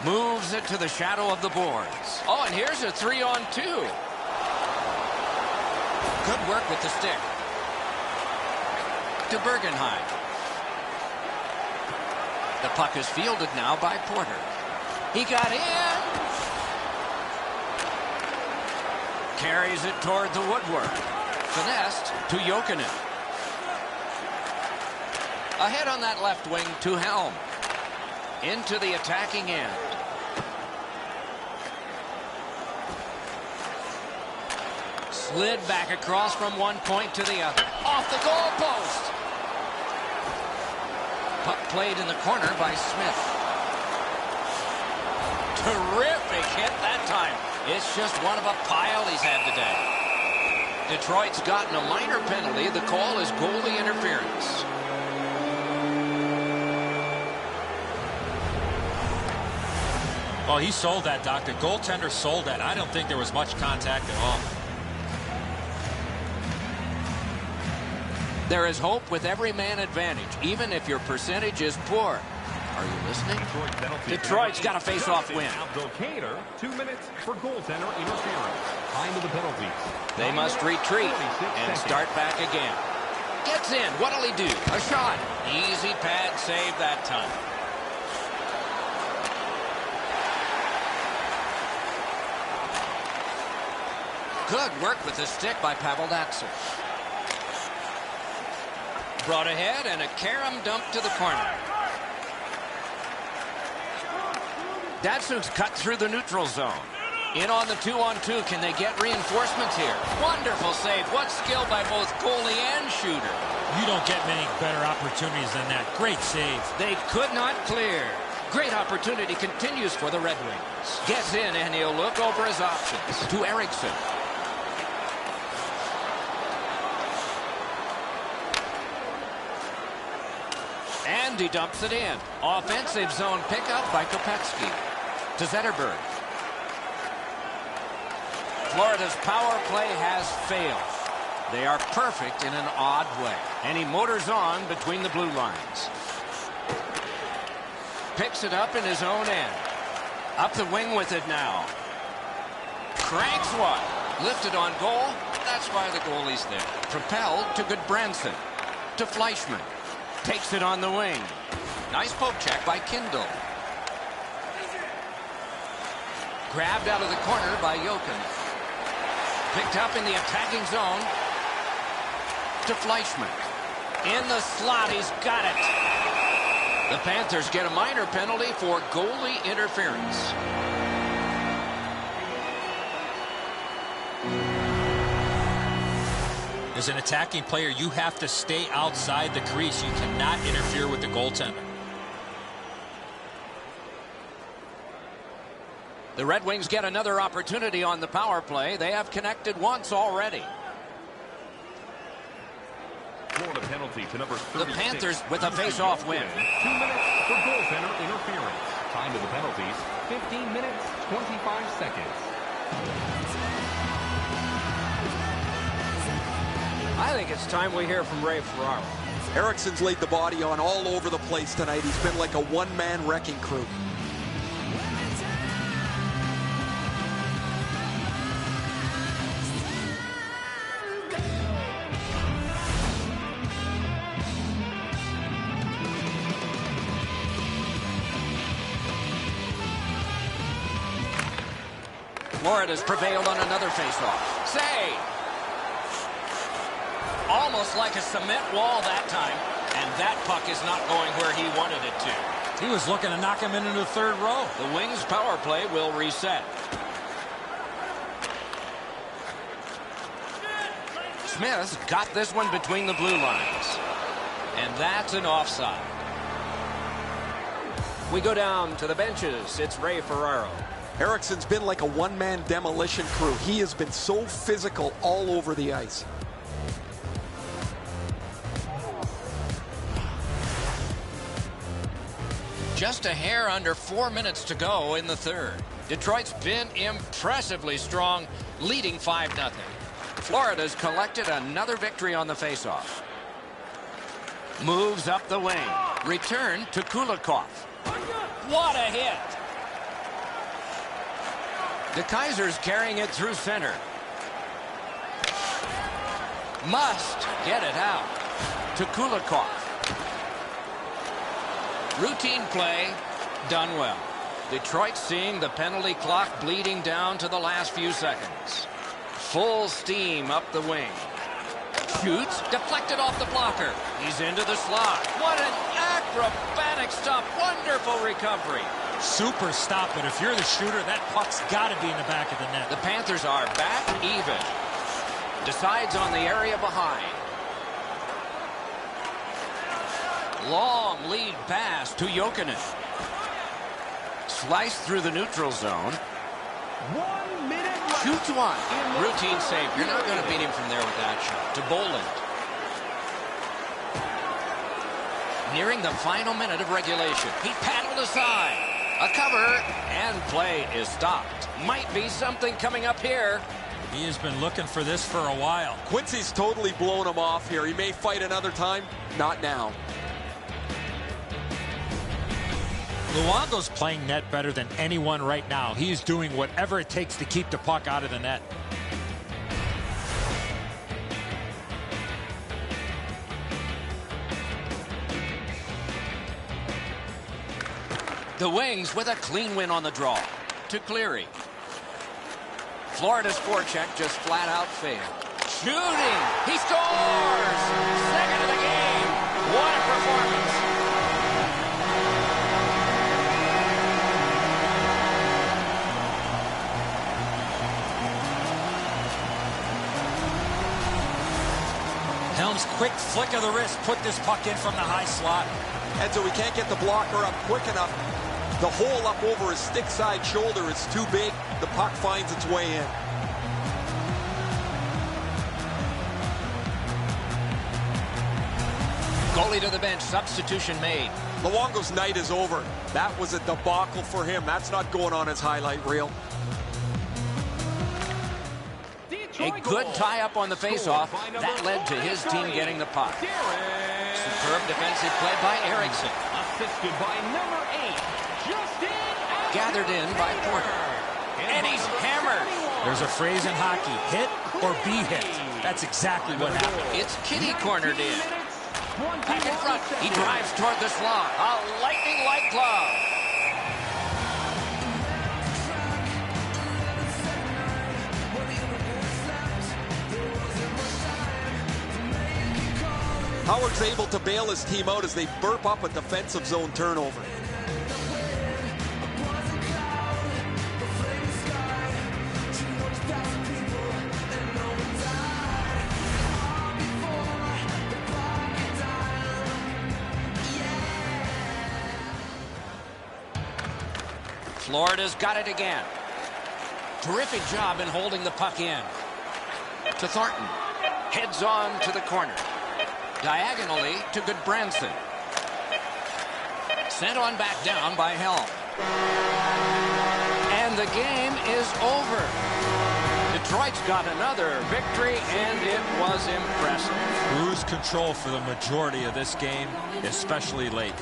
Moves it to the shadow of the boards. Oh, and here's a 3-on-2. Good work with the stick. To Bergenheim. The puck is fielded now by Porter. He got in. Carries it toward the woodwork. Finessed to Jokinen. Ahead on that left wing to Helm. Into the attacking end. Slid back across from one point to the other. Off the goal post. Puck played in the corner by Smith. Terrific hit that time. It's just one of a pile he's had today. Detroit's gotten a minor penalty. The call is goalie interference. Well, he sold that, Doc. The goaltender sold that. I don't think there was much contact at all. There is hope with every man advantage, even if your percentage is poor. Are you listening? Detroit's got a face-off win. 2 minutes for goaltender interference. Time of the penalties. They must retreat and start back again. Gets in. What'll he do? A shot. Easy pad save that time. Good work with the stick by Pavel Datsyuk. Brought ahead and a carom dump to the corner. Datsyuk's cut through the neutral zone. In on the 2-on-2. Can they get reinforcements here? Wonderful save. What skill by both goalie and shooter. You don't get many better opportunities than that. Great save. They could not clear. Great opportunity continues for the Red Wings. Gets in and he'll look over his options. To Eriksson. And he dumps it in. Offensive zone pickup by Kopecky. To Zetterberg. Florida's power play has failed. They are perfect in an odd way. And he motors on between the blue lines. Picks it up in his own end. Up the wing with it now. Cranks one. Lifted on goal. That's why the goalie's there. Propelled to Goodbranson. To Fleischmann. Takes it on the wing. Nice poke check by Kindle. Grabbed out of the corner by Jokin. Picked up in the attacking zone. To Fleischmann. In the slot, he's got it. The Panthers get a minor penalty for goalie interference. As an attacking player, you have to stay outside the crease. You cannot interfere with the goaltender. The Red Wings get another opportunity on the power play. They have connected once already. Florida penalty to number 36. The Panthers with a face-off win. 2 minutes for goaltender interference. Time of the penalties, 15 minutes, 25 seconds. I think it's time we hear from Ray Ferraro. Eriksson's laid the body on all over the place tonight. He's been like a one-man wrecking crew. Florida's prevailed on another faceoff. Save! Almost like a cement wall that time. And that puck is not going where he wanted it to. He was looking to knock him into the third row. The Wings power play will reset. Smith got this one between the blue lines. And that's an offside. We go down to the benches. It's Ray Ferraro. Eriksson's been like a one-man demolition crew. He has been so physical all over the ice. Just a hair under 4 minutes to go in the third. Detroit's been impressively strong, leading 5-0. Florida's collected another victory on the faceoff. Moves up the wing. Return to Kulikov. What a hit! The Kaiser's carrying it through center. Must get it out to Kulikov. Routine play, done well. Detroit seeing the penalty clock bleeding down to the last few seconds. Full steam up the wing. Shoots, deflected off the blocker. He's into the slot. What an acrobatic stop. Wonderful recovery. Super stop, but if you're the shooter, that puck's got to be in the back of the net. The Panthers are back even. Decides on the area behind. Long lead pass to Jokinen. Sliced through the neutral zone. 1 minute left. Shoots one. Routine save. You're not going to beat him from there with that shot. To Boland. Nearing the final minute of regulation. He paddled aside. A cover, and play is stopped. Might be something coming up here. He has been looking for this for a while. Quincy's totally blown him off here. He may fight another time. Not now. Luongo's playing net better than anyone right now. He's doing whatever it takes to keep the puck out of the net. The Wings with a clean win on the draw. To Cleary. Florida's forecheck just flat out failed. Shooting! He scores! Second of the game. What a performance! Helm's quick flick of the wrist put this puck in from the high slot. And so we can't get the blocker up quick enough. The hole up over his stick side shoulder is too big. The puck finds its way in. Goalie to the bench. Substitution made. Luongo's night is over. That was a debacle for him. That's not going on his highlight reel. A good tie-up on the face-off. That led to his team getting the puck. Superb defensive play by Eriksson. Assisted by number 8, Justin. Gathered in by Porter. And he's hammered. There's a phrase in hockey, hit or be hit. That's exactly what happened. It's Kitty cornered in. Back in front. He drives toward the slot. A lightning-like glove. Howard's able to bail his team out as they burp up a defensive zone turnover. Florida's got it again. Terrific job in holding the puck in. To Thornton. Heads on to the corner. Diagonally to Goodbranson. Sent on back down by Helm. And the game is over. Detroit's got another victory, and it was impressive. Cruise control for the majority of this game, especially late.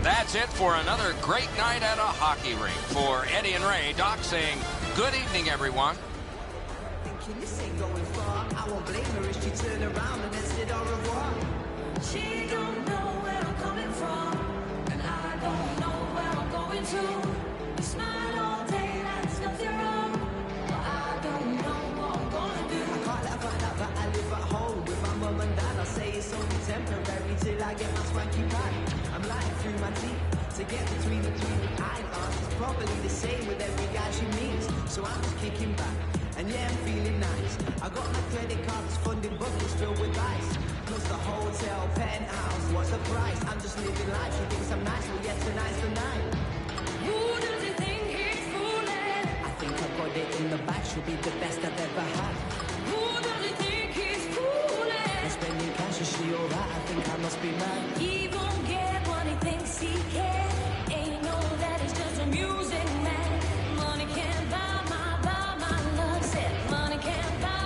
That's it for another great night at a hockey rink. For Eddie and Ray, Doc saying good evening, everyone. Thinking this ain't going far. I won't blame her if she turned around and then said au revoir. She don't know where I'm coming from, and I don't know where I'm going to. We smile all day like there's nothing wrong, but I don't know what I'm gonna do. I can't let her that I live at home with my mum and dad. I say it's only temporary till I get my swanky pad. I'm lying through my teeth to get between the eyelids. It's probably the same with every guy she meets, so I'm just kicking back. And yeah, I'm feeling nice. I got my credit cards funded buckets filled with ice. Plus just a hotel penthouse. What's the price? I'm just living life. She thinks I'm nice, well, yeah, tonight's the night. Who does he think he's fooling? I think I've got it in the bag. She'll be the best I've ever had. Who does he think he's fooling? I'm spending cash, is she alright? I think I must be mad. He won't get what he thinks he can. Ain't know that he's just a music man. Money can't buy my love. Said money can't buy.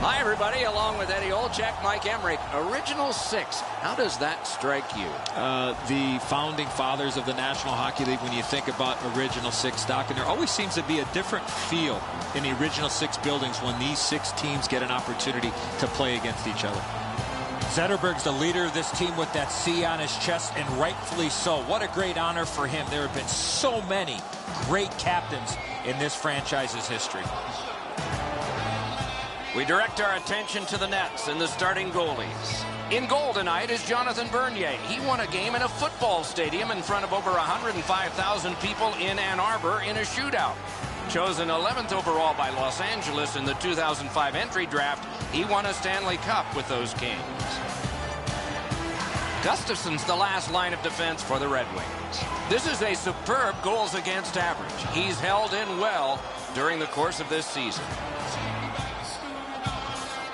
Hi, everybody. Along with Eddie Olczyk, Mike Emmerich. Original six. How does that strike you? The founding fathers of the National Hockey League, when you think about original six stock, and there always seems to be a different feel in the original six buildings when these six teams get an opportunity to play against each other. Zetterberg's the leader of this team with that C on his chest, and rightfully so. What a great honor for him. There have been so many great captains in this franchise's history. We direct our attention to the nets and the starting goalies. In goal tonight is Jonathan Bernier. He won a game in a football stadium in front of over 105,000 people in Ann Arbor in a shootout. Chosen 11th overall by Los Angeles in the 2005 entry draft, he won a Stanley Cup with those Kings. Gustafson's the last line of defense for the Red Wings. This is a superb goals against average. He's held in well during the course of this season.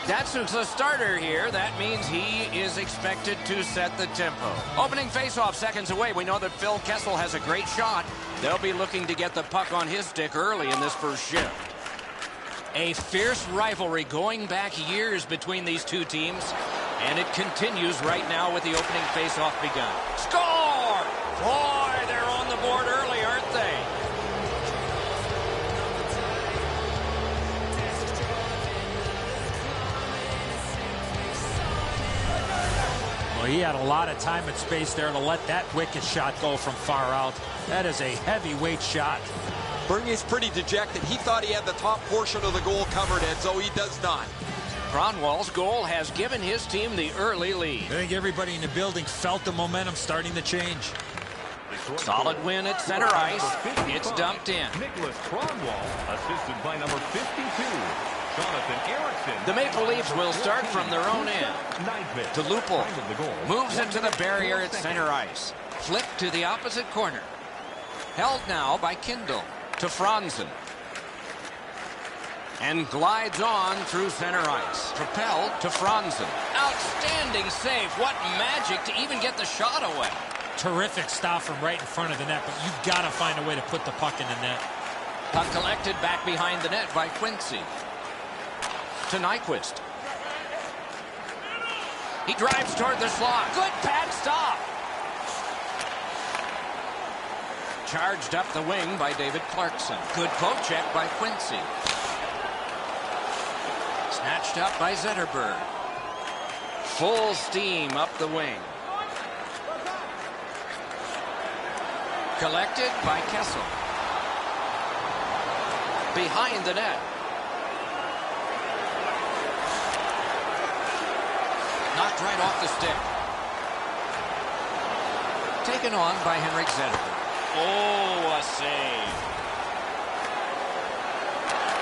Datsuk's a starter here. That means he is expected to set the tempo. Opening faceoff seconds away. We know that Phil Kessel has a great shot. They'll be looking to get the puck on his stick early in this first shift. A fierce rivalry going back years between these two teams, and it continues right now with the opening faceoff begun. Score! Boy, they're on the board early, aren't they? Well, he had a lot of time and space there to let that wicked shot go from far out. That is a heavyweight shot. Bernier's pretty dejected. He thought he had the top portion of the goal covered, and so he does not. Cronwall's goal has given his team the early lead. I think everybody in the building felt the momentum starting to change. Solid win at center ice. It's dumped in. Nicholas Cronwall, assisted by number 52. Jonathan Erickson. The Maple Leafs will start from their own end. To Lupul. Moves it to the barrier at center ice. Flip to the opposite corner. Held now by Kindle. To Franzen. And glides on through center ice. Propelled to Franzen. Outstanding save. What magic to even get the shot away. Terrific stop from right in front of the net, but you've got to find a way to put the puck in the net. Puck collected back behind the net by Quincy. To Nyquist. He drives toward the slot. Good pad stop. Charged up the wing by David Clarkson. Good poke check by Quincy. Snatched up by Zetterberg. Full steam up the wing. Collected by Kessel. Behind the net. Knocked right off the stick. Taken on by Henrik Zetterberg. Oh, a save.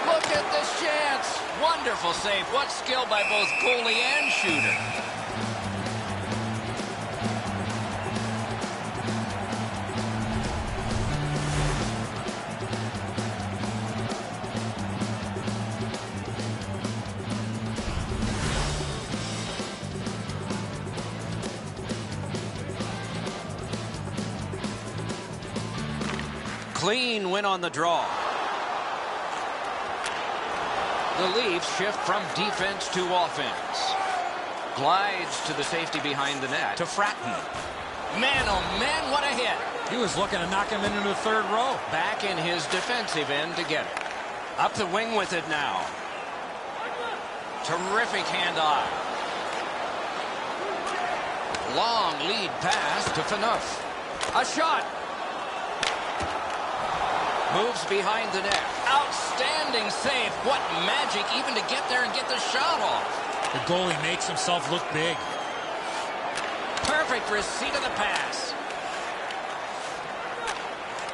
Look at this chance. Wonderful save. What skill by both goalie and shooter. Clean win on the draw. The Leafs shift from defense to offense. Glides to the safety behind the net to Fratton. Man, oh man, what a hit. He was looking to knock him into the third row. Back in his defensive end to get it. Up the wing with it now. Terrific handoff. Long lead pass to Phaneuf. A shot. Moves behind the net. Outstanding save. What magic even to get there and get the shot off. The goalie makes himself look big. Perfect receipt of the pass.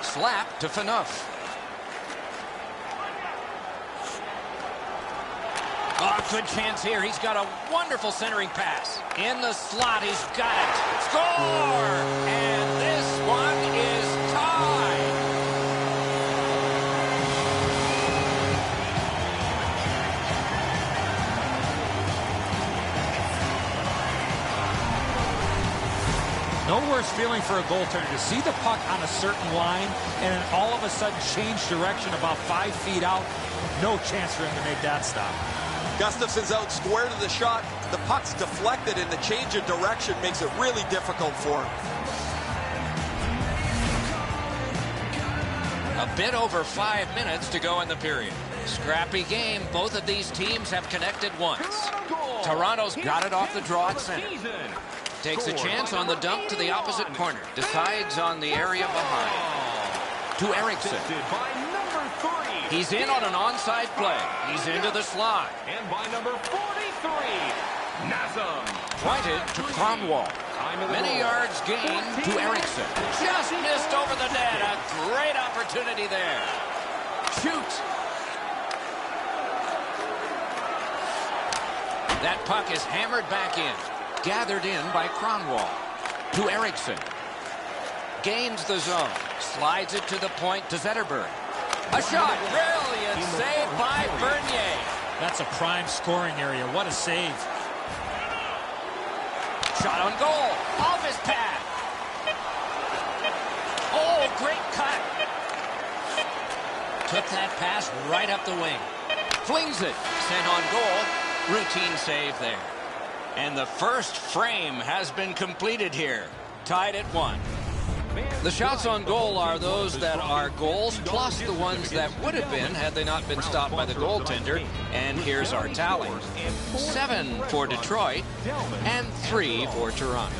Slap to Phaneuf. Oh, good chance here. He's got a wonderful centering pass. In the slot, he's got it. Score! And this one is tied. No worse feeling for a goaltender to see the puck on a certain line and then all of a sudden change direction about 5 feet out. No chance for him to make that stop. Gustafson's out square to the shot. The puck's deflected, and the change of direction makes it really difficult for him. A bit over 5 minutes to go in the period. Scrappy game. Both of these teams have connected once. Toronto's got it off the draw at center. Takes a chance on the dump to the opposite corner. Decides on the area behind. To Eriksson. He's in on an onside play. He's into the slot. And by number 43, Nazem. Pointed to Cromwell. Many yards gained to Eriksson. Just missed over the net. A great opportunity there. Shoot. That puck is hammered back in. Gathered in by Cromwell. To Eriksson. Gains the zone. Slides it to the point to Zetterberg. A shot. Brilliant save by Bernier. That's a prime scoring area. What a save. Shot on goal. Off his pad. Oh, great cut. Took that pass right up the wing. Flings it. Sent on goal. Routine save there. And the first frame has been completed here. Tied at 1. The shots on goal are those that are goals plus the ones that would have been had they not been stopped by the goaltender. And here's our tally. 7 for Detroit and 3 for Toronto.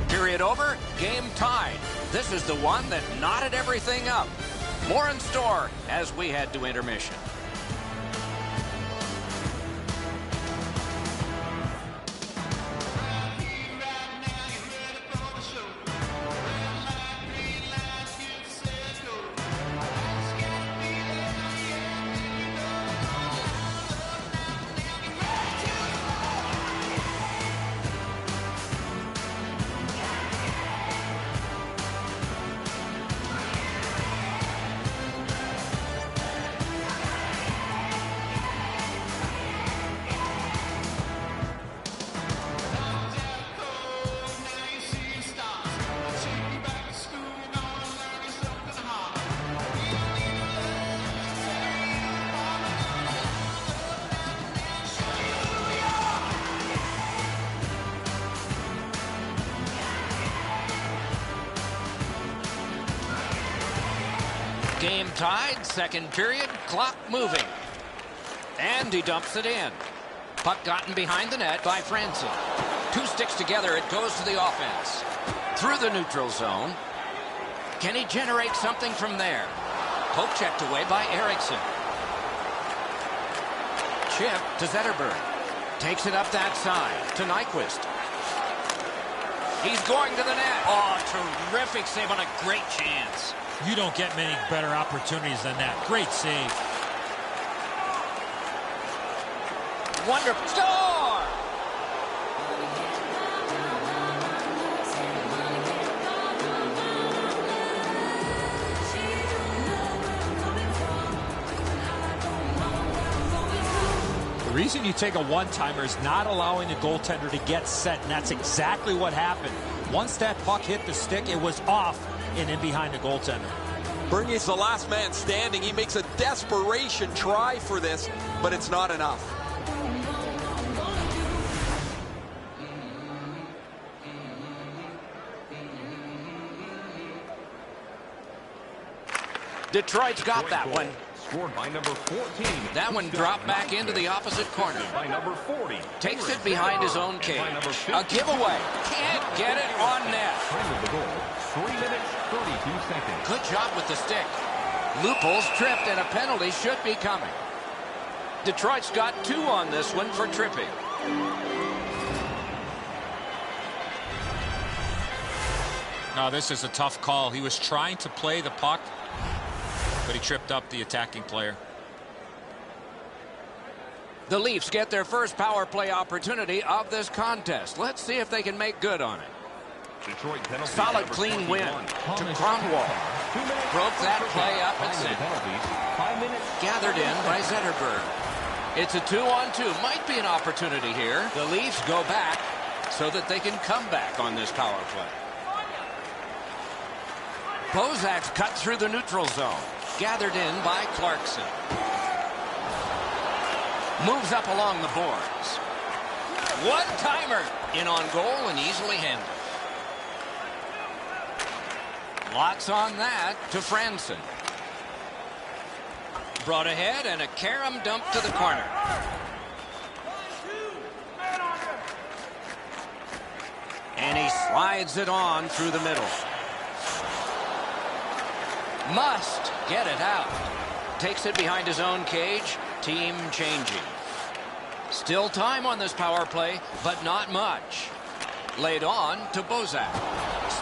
Period over, game tied. This is the one that knotted everything up. More in store as we head to intermission. Game tied, second period, clock moving. And he dumps it in. Puck gotten behind the net by Franson. 2 sticks together, it goes to the offense. Through the neutral zone. Can he generate something from there? Poke checked away by Eriksson. Chip to Zetterberg. Takes it up that side to Nyquist. He's going to the net. Oh, terrific save on a great chance. You don't get many better opportunities than that. Great save. Wonderful. Score! The reason you take a one-timer is not allowing the goaltender to get set, and that's exactly what happened. Once that puck hit the stick, it was off, and in behind the goaltender. Bernie's the last man standing. He makes a desperation try for this, but it's not enough. Detroit's got that one. Scored by number 14. That one dropped back into the opposite corner. By number 40. Takes it behind his own cage. A giveaway. Can't get it on net. Time of the goal, 3 minutes, 32 seconds. Good job with the stick. Loophole's tripped and a penalty should be coming. Detroit's got 2 on this one for tripping. No, this is a tough call. He was trying to play the puck, but he tripped up the attacking player. The Leafs get their first power play opportunity of this contest. Let's see if they can make good on it. Detroit penalty. Solid, clean win to Kronwall. Broke that play up and sent. 5 minutes. Gathered in by Zetterberg. It's a 2-on-2. Might be an opportunity here. The Leafs go back so that they can come back on this power play. Bozak's cut through the neutral zone. Gathered in by Clarkson. Moves up along the boards. One-timer in on goal and easily handled. Lots on that to Franson. Brought ahead and a carom dump to the corner. And he slides it on through the middle. Must get it out. Takes it behind his own cage. Team changing. Still time on this power play, but not much. Laid on to Bozak.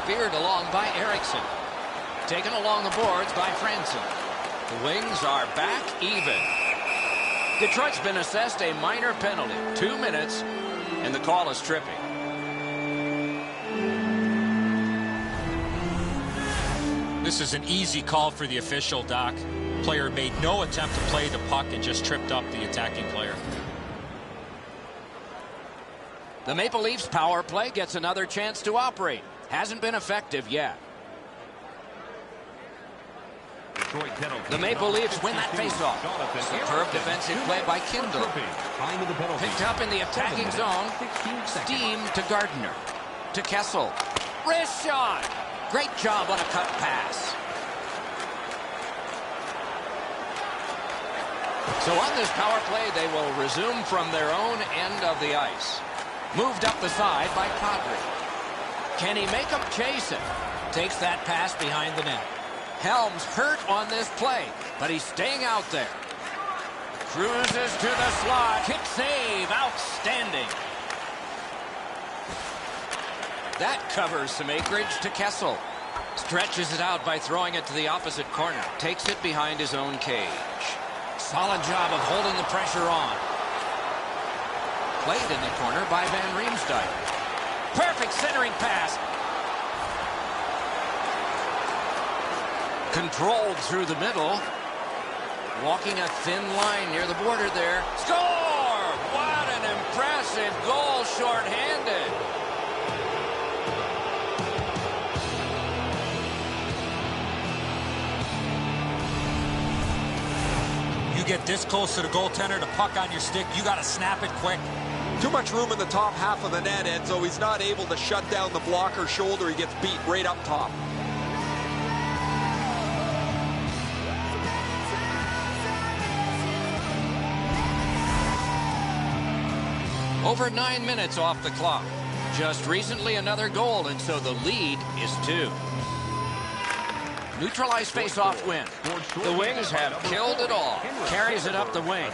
Speared along by Eriksson. Taken along the boards by Franson. The Wings are back even. Detroit's been assessed a minor penalty. 2 minutes, and the call is tripping. This is an easy call for the official, Doc. Player made no attempt to play the puck and just tripped up the attacking player. The Maple Leafs power play gets another chance to operate. Hasn't been effective yet. The Maple Leafs win that faceoff. Superb defensive play by Kindle. Picked up in the attacking zone. Steam to Gardner. To Kessel. Wrist shot. Great job on a cut pass. So on this power play, they will resume from their own end of the ice. Moved up the side by Kadri. Can he make him chase it? Takes that pass behind the net. Helms hurt on this play, but he's staying out there. Cruises to the slot. Kick save. Outstanding. That covers some acreage to Kessel. Stretches it out by throwing it to the opposite corner. Takes it behind his own cage. Solid job of holding the pressure on. Played in the corner by Van Riemsdyk. Perfect centering pass. Controlled through the middle. Walking a thin line near the border there. Score! What an impressive goal shorthanded. You get this close to the goaltender, the puck on your stick, you got to snap it quick. Too much room in the top half of the net, Ed, so he's not able to shut down the blocker's shoulder. He gets beat right up top. Over 9 minutes off the clock. Just recently another goal, and so the lead is 2. Neutralized face-off win. The Wings have killed it all. Carries it up the wing.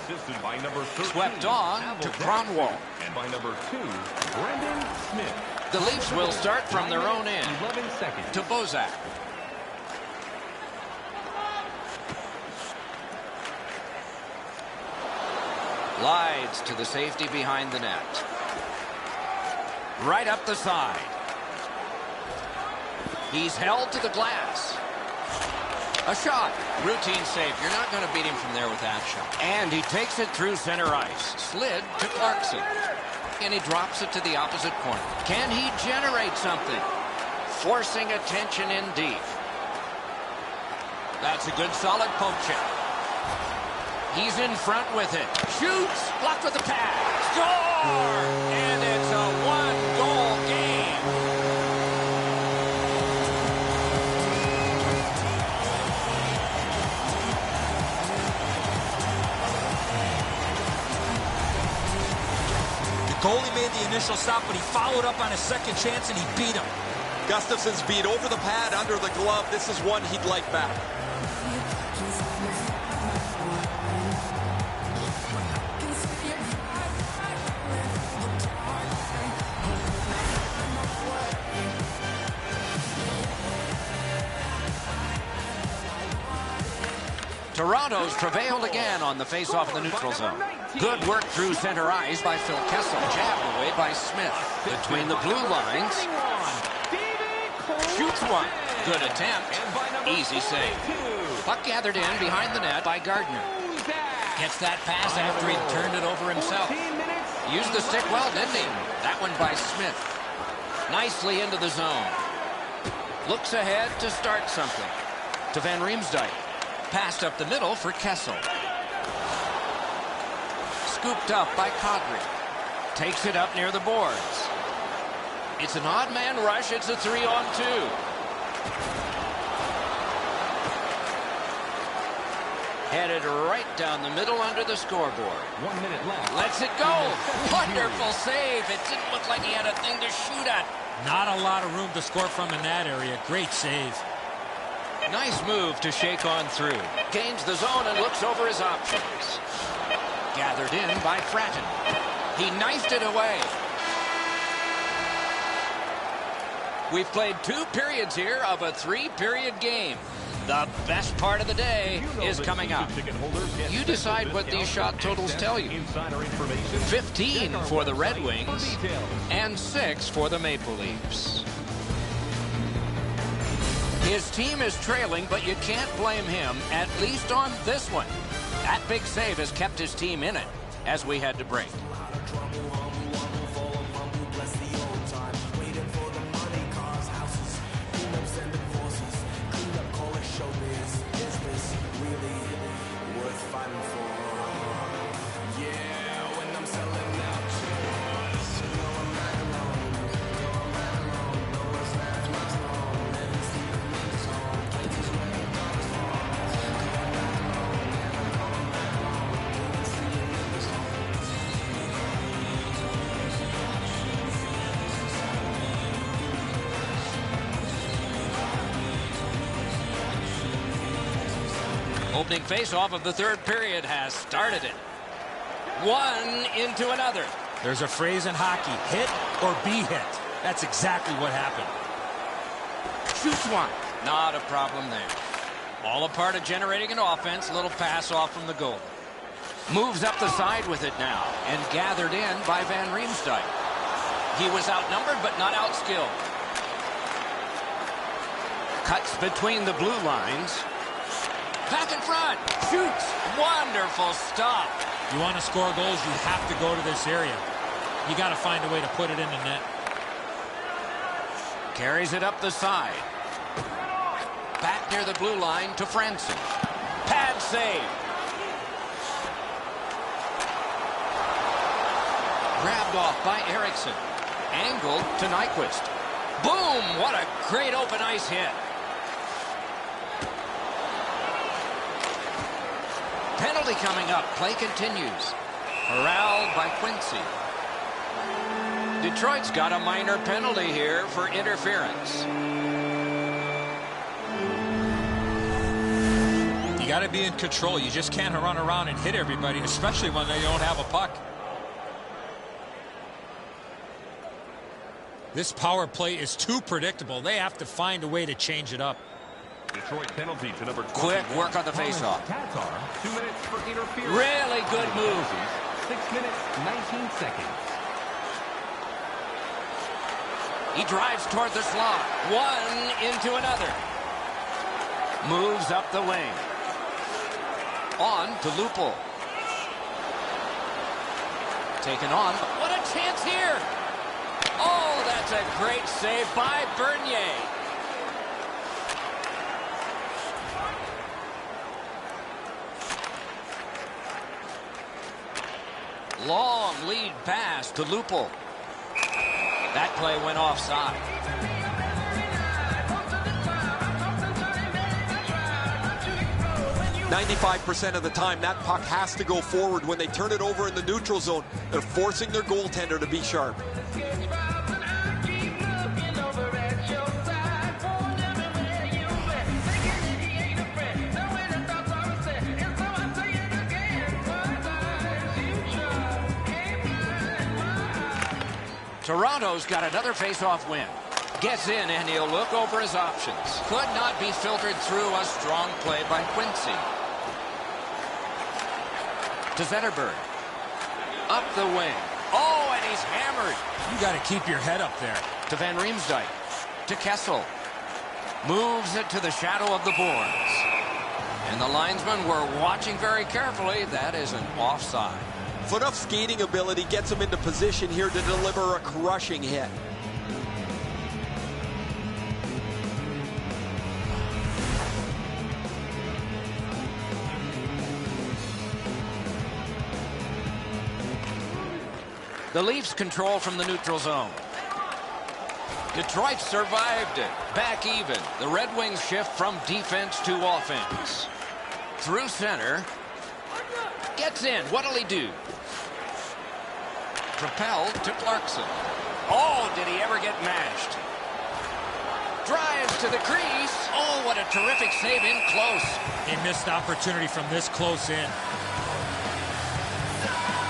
Swept on to Kronwall. And by number 2, Brendan Smith. The Leafs will start from their own end. 11 seconds. To Bozak. Glides to the safety behind the net. Right up the side. He's held to the glass. A shot. Routine save. You're not going to beat him from there with action. And he takes it through center ice. Slid to Clarkson. And he drops it to the opposite corner. Can he generate something? Forcing attention in deep. That's a good solid poke check. He's in front with it. Shoots. Blocked with the pass. Score! And it's a one-goal game. The goalie made the initial stop, but he followed up on a second chance, and he beat him. Gustafson's beat over the pad, under the glove. This is one he'd like back. Toronto's prevailed again on the face-off in the neutral zone. Good work through center ice by Phil Kessel. Jabbed away by Smith. Between the blue lines. Shoots one. Good attempt. Easy save. Puck gathered in behind the net by Gardner. Gets that pass after he turned it over himself. Used the stick well, didn't he? That one by Smith. Nicely into the zone. Looks ahead to start something. To Van Riemsdyk. Passed up the middle for Kessel. Scooped up by Kadri. Takes it up near the boards. It's an odd man rush. It's a 3-on-2. Headed right down the middle under the scoreboard. 1 minute left. Lets it go. Wonderful save. It didn't look like he had a thing to shoot at. Not a lot of room to score from in that area. Great save. Nice move to shake on through. Gains the zone and looks over his options. Gathered in by Fratton. He knifed it away. We've played 2 periods here of a 3-period game. The best part of the day is coming up. You decide what these shot totals tell you. 15 for the Red Wings and 6 for the Maple Leafs. His team is trailing, but you can't blame him, at least on this one. That big save has kept his team in it as we head to break. Opening face-off of the 3rd period has started it. One into another. There's a phrase in hockey, hit or be hit. That's exactly what happened. Shoots one. Not a problem there. All a part of generating an offense. Little pass off from the goal. Moves up the side with it now and gathered in by Van Riemsdyk. He was outnumbered but not outskilled. Cuts between the blue lines. Back in front. Shoots. Wonderful stop. You want to score goals, you have to go to this area. You got to find a way to put it in the net. Carries it up the side. Back near the blue line to Franson. Pad save. Grabbed off by Eriksson. Angled to Nyquist. Boom! What a great open ice hit. Penalty coming up. Play continues. Corralled by Quincy. Detroit's got a minor penalty here for interference. You got to be in control. You just can't run around and hit everybody, especially when they don't have a puck. This power play is too predictable. They have to find a way to change it up. Detroit penalty to number 20. Quick work on the faceoff. TOR, 2 minutes for interference. Really good move. 6 minutes, 19 seconds. He drives toward the slot. One into another. Moves up the wing. On to Lupul. Taken on. What a chance here. Oh, that's a great save by Bernier. Long lead pass to Lupul. That play went offside. 95% of the time, that puck has to go forward. When they turn it over in the neutral zone, they're forcing their goaltender to be sharp. Toronto's got another face-off win. Gets in, and he'll look over his options. Could not be filtered through. A strong play by Quincy. To Zetterberg. Up the wing. Oh, and he's hammered. You got to keep your head up there. To Van Riemsdyk. To Kessel. Moves it to the shadow of the boards. And the linesmen were watching very carefully. That is an offside. Enough skating ability gets him into position here to deliver a crushing hit. The Leafs control from the neutral zone. Detroit survived it. Back even. The Red Wings shift from defense to offense. Through center. Gets in. What'll he do? Propelled to Clarkson. Oh, did he ever get mashed? Drives to the crease. Oh, what a terrific save in close. He missed opportunity from this close in.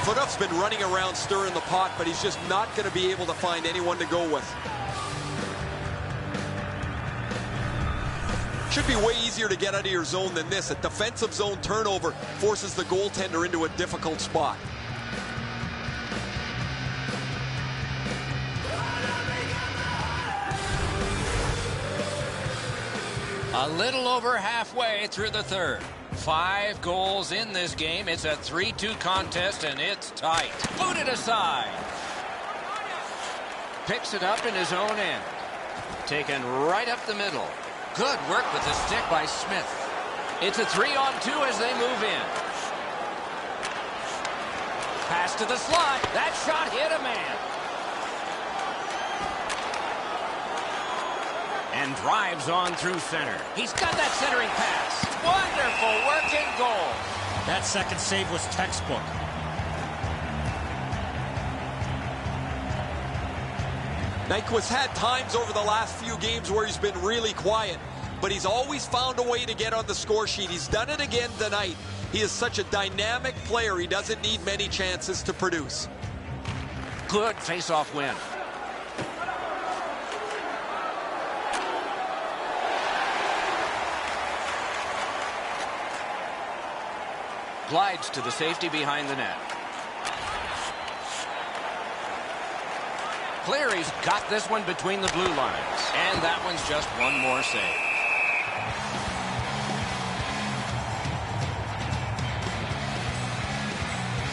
Footuff's been running around stirring the pot, but he's just not going to be able to find anyone to go with. Should be way easier to get out of your zone than this. A defensive zone turnover forces the goaltender into a difficult spot. A little over halfway through the third. 5 goals in this game. It's a 3-2 contest, and it's tight. Booted aside. Picks it up in his own end. Taken right up the middle. Good work with the stick by Smith. It's a 3-on-2 as they move in. Pass to the slot. That shot hit a man. And drives on through center. He's got that centering pass. Wonderful work and goal. That second save was textbook. Nyquist had times over the last few games where he's been really quiet, but he's always found a way to get on the score sheet. He's done it again tonight. He is such a dynamic player. He doesn't need many chances to produce. Good face-off win. Glides to the safety behind the net. Cleary's got this one between the blue lines. And that one's just one more save.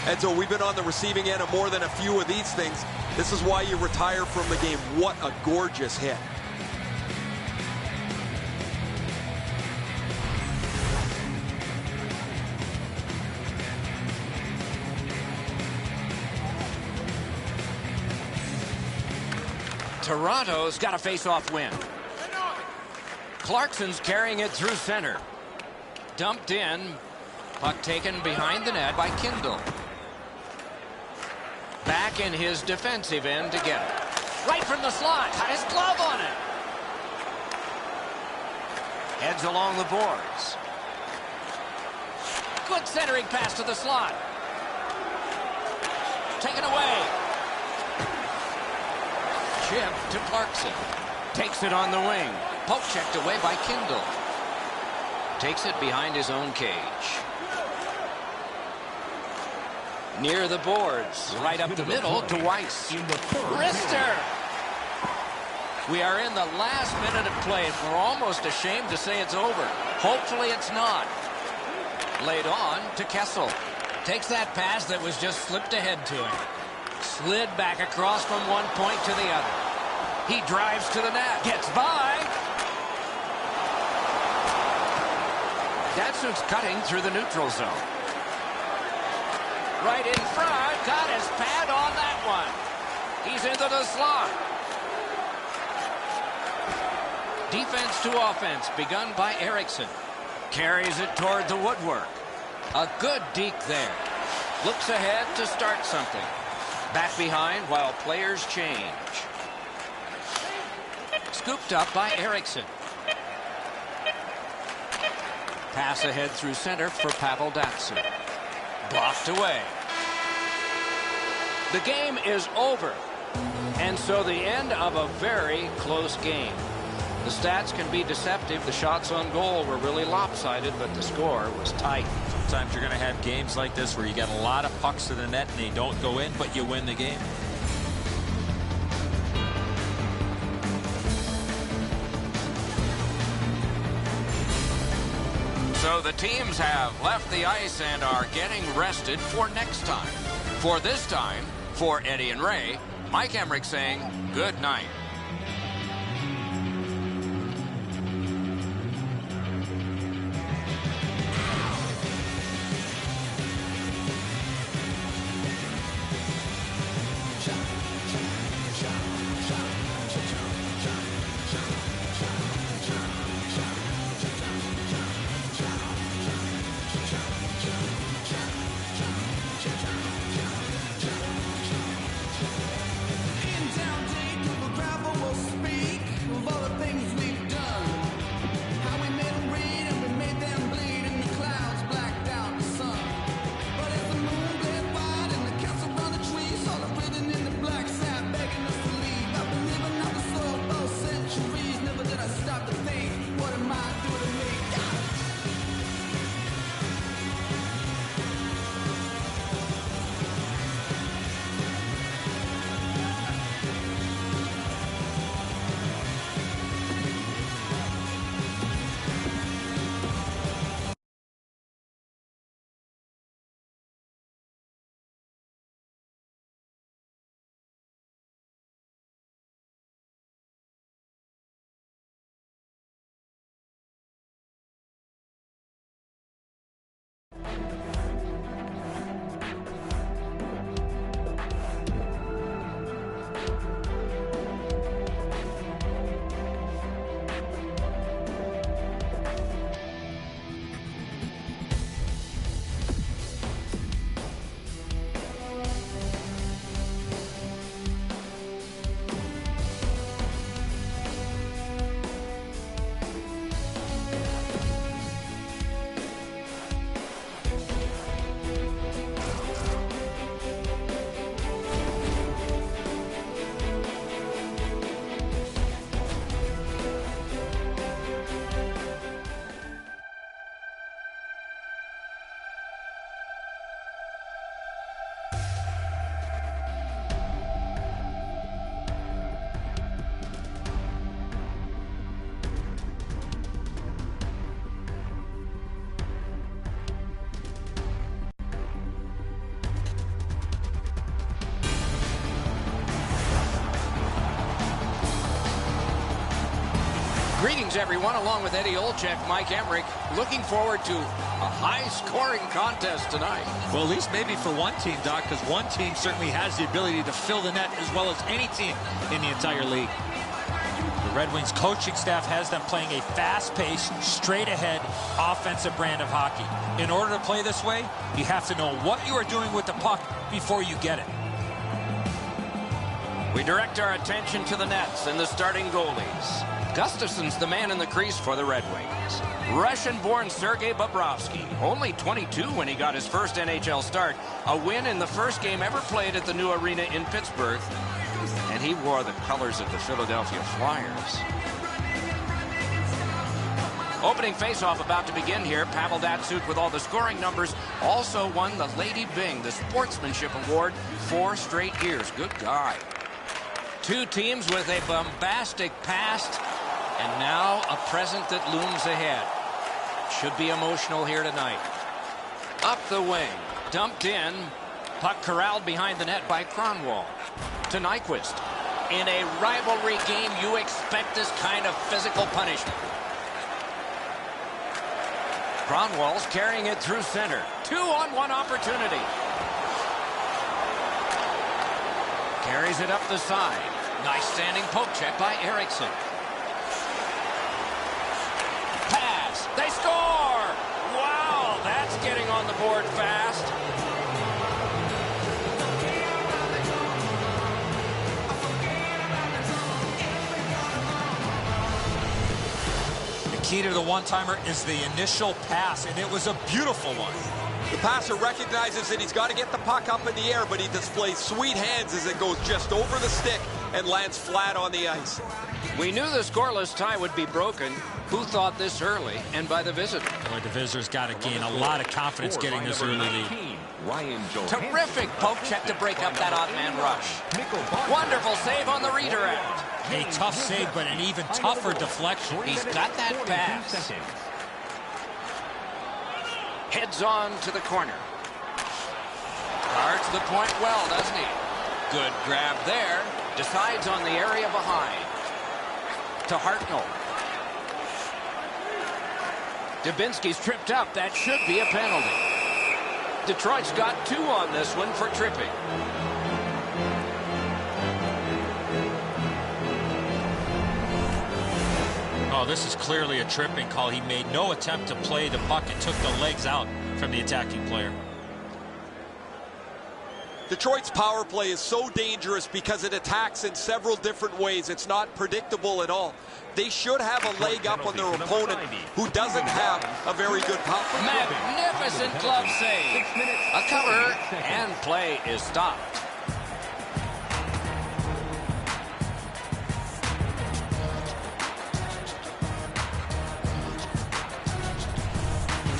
Edzo, we've been on the receiving end of more than a few of these things. This is why you retire from the game. What a gorgeous hit. Toronto's got a face-off win. Clarkson's carrying it through center. Dumped in. Puck taken behind the net by Kindle. Back in his defensive end to get it. Right from the slot. Got his glove on it. Heads along the boards. Good centering pass to the slot. Taken away. Chip to Clarkson. Takes it on the wing. Poke checked away by Kindle. Takes it behind his own cage. Near the boards. Right up the middle to Weiss. Rister. We are in the last minute of play, and we're almost ashamed to say it's over. Hopefully it's not. Laid on to Kessel. Takes that pass that was just slipped ahead to him. Slid back across from one point to the other. He drives to the net. Gets by. Datsuk's cutting through the neutral zone. Right in front. Got his pad on that one. He's into the slot. Defense to offense begun by Eriksson. Carries it toward the woodwork. A good deke there. Looks ahead to start something. Back behind while players change. Scooped up by Eriksson. Pass ahead through center for Pavel Datsyuk. Blocked away. The game is over. And so the end of a very close game. The stats can be deceptive. The shots on goal were really lopsided, but the score was tight. Sometimes you're going to have games like this where you get a lot of pucks to the net and they don't go in, but you win the game. So the teams have left the ice and are getting rested for next time. For this time, for Eddie and Ray, Mike Emrick saying good night. Greetings, everyone. Along with Eddie Olczyk, Mike Emrick, looking forward to a high-scoring contest tonight. Well, at least maybe for one team, Doc, because one team certainly has the ability to fill the net as well as any team in the entire league. The Red Wings coaching staff has them playing a fast-paced, straight-ahead offensive brand of hockey. In order to play this way, you have to know what you are doing with the puck before you get it. We direct our attention to the nets and the starting goalies. Gustafson's the man in the crease for the Red Wings. Russian-born Sergei Bobrovsky, only 22 when he got his first NHL start. A win in the first game ever played at the new arena in Pittsburgh. And he wore the colors of the Philadelphia Flyers. Opening faceoff about to begin here. Pavel Datsyuk with all the scoring numbers. Also won the Lady Byng, the Sportsmanship Award, 4 straight years. Good guy. Two teams with a bombastic past. And now a present that looms ahead. Should be emotional here tonight. Up the wing. Dumped in. Puck corralled behind the net by Kronwall. To Nyquist. In a rivalry game, you expect this kind of physical punishment. Kronwall's carrying it through center. 2-on-1 opportunity. Carries it up the side. Nice standing poke check by Eriksson. Pass. They score! Wow, that's getting on the board fast. The key to the one-timer is the initial pass, and it was a beautiful one. The passer recognizes that he's got to get the puck up in the air, but he displays sweet hands as it goes just over the stick and lands flat on the ice. We knew the scoreless tie would be broken. Who thought this early and by the visitor? Boy, the visitors got to gain a lot of confidence getting this early lead. Terrific poke check to break up that odd man rush. Wonderful save on the redirect. A tough save, but an even tougher deflection. He's got that pass. Heads on to the corner. Guards the point well, doesn't he? Good grab there. Decides on the area behind. To Hartnell. Dubinsky's tripped up. That should be a penalty. Detroit's got 2 on this one for tripping. Oh, this is clearly a tripping call. He made no attempt to play the puck and took the legs out from the attacking player. Detroit's power play is so dangerous because it attacks in several different ways. It's not predictable at all. They should have a leg up on their opponent who doesn't have a very good power play. Magnificent glove save. A cover, and play is stopped.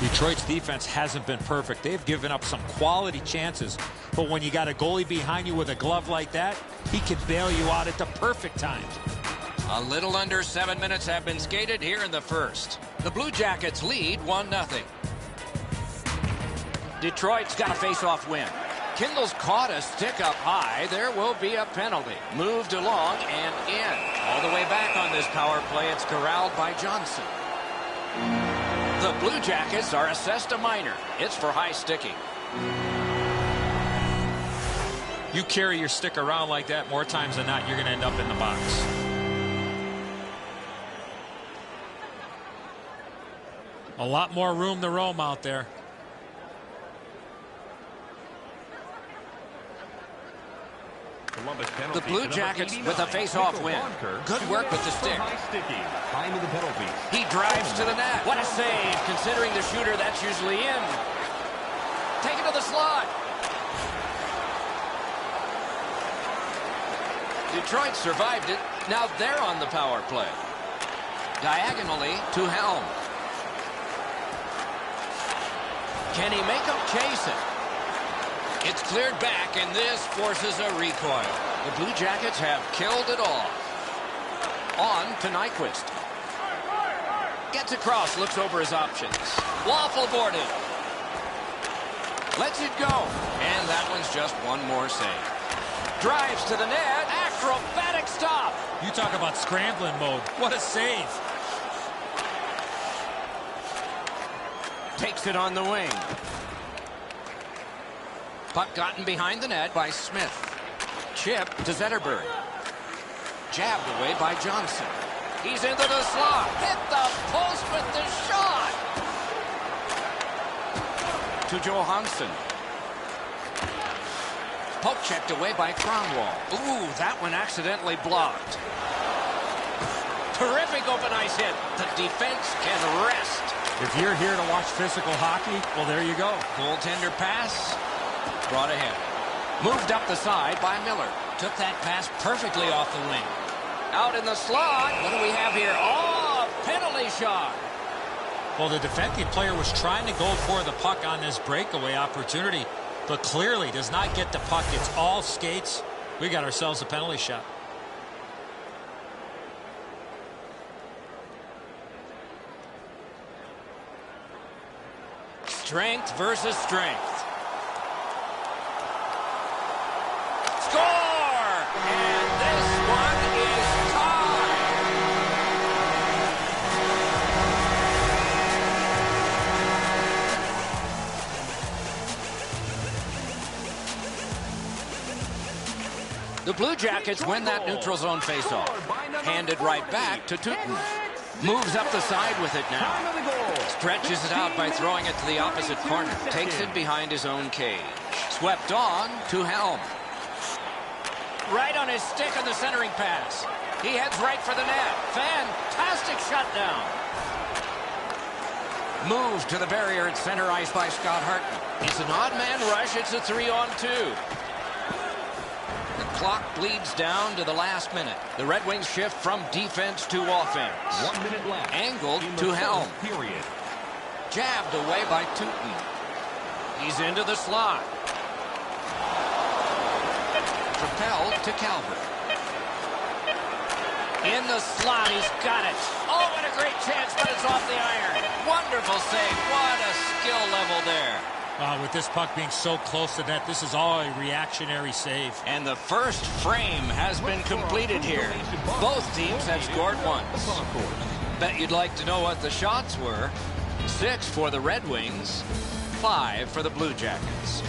Detroit's defense hasn't been perfect. They've given up some quality chances, but when you got a goalie behind you with a glove like that, he can bail you out at the perfect time. A little under 7 minutes have been skated here in the first. The Blue Jackets lead 1-0. Detroit's got a face-off win. Kindle's caught a stick up high. There will be a penalty. Moved along and in. All the way back on this power play. It's corralled by Johnson. The Blue Jackets are assessed a minor. It's for high sticking. You carry your stick around like that more times than not, you're going to end up in the box. A lot more room to roam out there. The Blue Jackets with a face-off win. Good work with the stick. He drives to the net. What a save, considering the shooter that's usually in. Take it to the slot. Detroit survived it. Now they're on the power play. Diagonally to Helm. Can he make him chase it? It's cleared back, and this forces a recoil. The Blue Jackets have killed it off. On to Nyquist. Gets across, looks over his options. Waffle boarded. Lets it go. And that one's just one more save. Drives to the net. Acrobatic stop. You talk about scrambling mode. What a save. Takes it on the wing. Puck gotten behind the net by Smith. Chip to Zetterberg. Jabbed away by Johnson. He's into the slot. Hit the post with the shot. To Johansson. Poke checked away by Cromwell. Ooh, that one accidentally blocked. Terrific open ice hit. The defense can rest. If you're here to watch physical hockey, well, there you go. Goaltender pass. Brought ahead. Moved up the side by Miller. Took that pass perfectly off the wing. Out in the slot. What do we have here? Oh, penalty shot. Well, the defending player was trying to go for the puck on this breakaway opportunity, but clearly does not get the puck. It's all skates. We got ourselves a penalty shot. Strength versus strength. Score! And this one is tied. The Blue Jackets win that neutral zone faceoff. Handed right back to Tooten. Moves up the side with it now. Stretches it out by throwing it to the opposite corner. Takes it behind his own cage. Swept on to Helm. Right on his stick on the centering pass. He heads right for the net. Fantastic shutdown. Move to the barrier at center ice by Scott Hartman. It's an odd man rush. It's a 3-on-2. The clock bleeds down to the last minute. The Red Wings shift from defense to offense. 1 minute left. Angled to Helm. Period. Jabbed away by Tooten. He's into the slot. Propelled to Calvert. In the slot, he's got it. Oh, what a great chance, but it's off the iron. Wonderful save. What a skill level there. With this puck being so close to net, this is all a reactionary save. And the first frame has been completed here. Both teams have scored once. Bet you'd like to know what the shots were. 6 for the Red Wings, 5 for the Blue Jackets.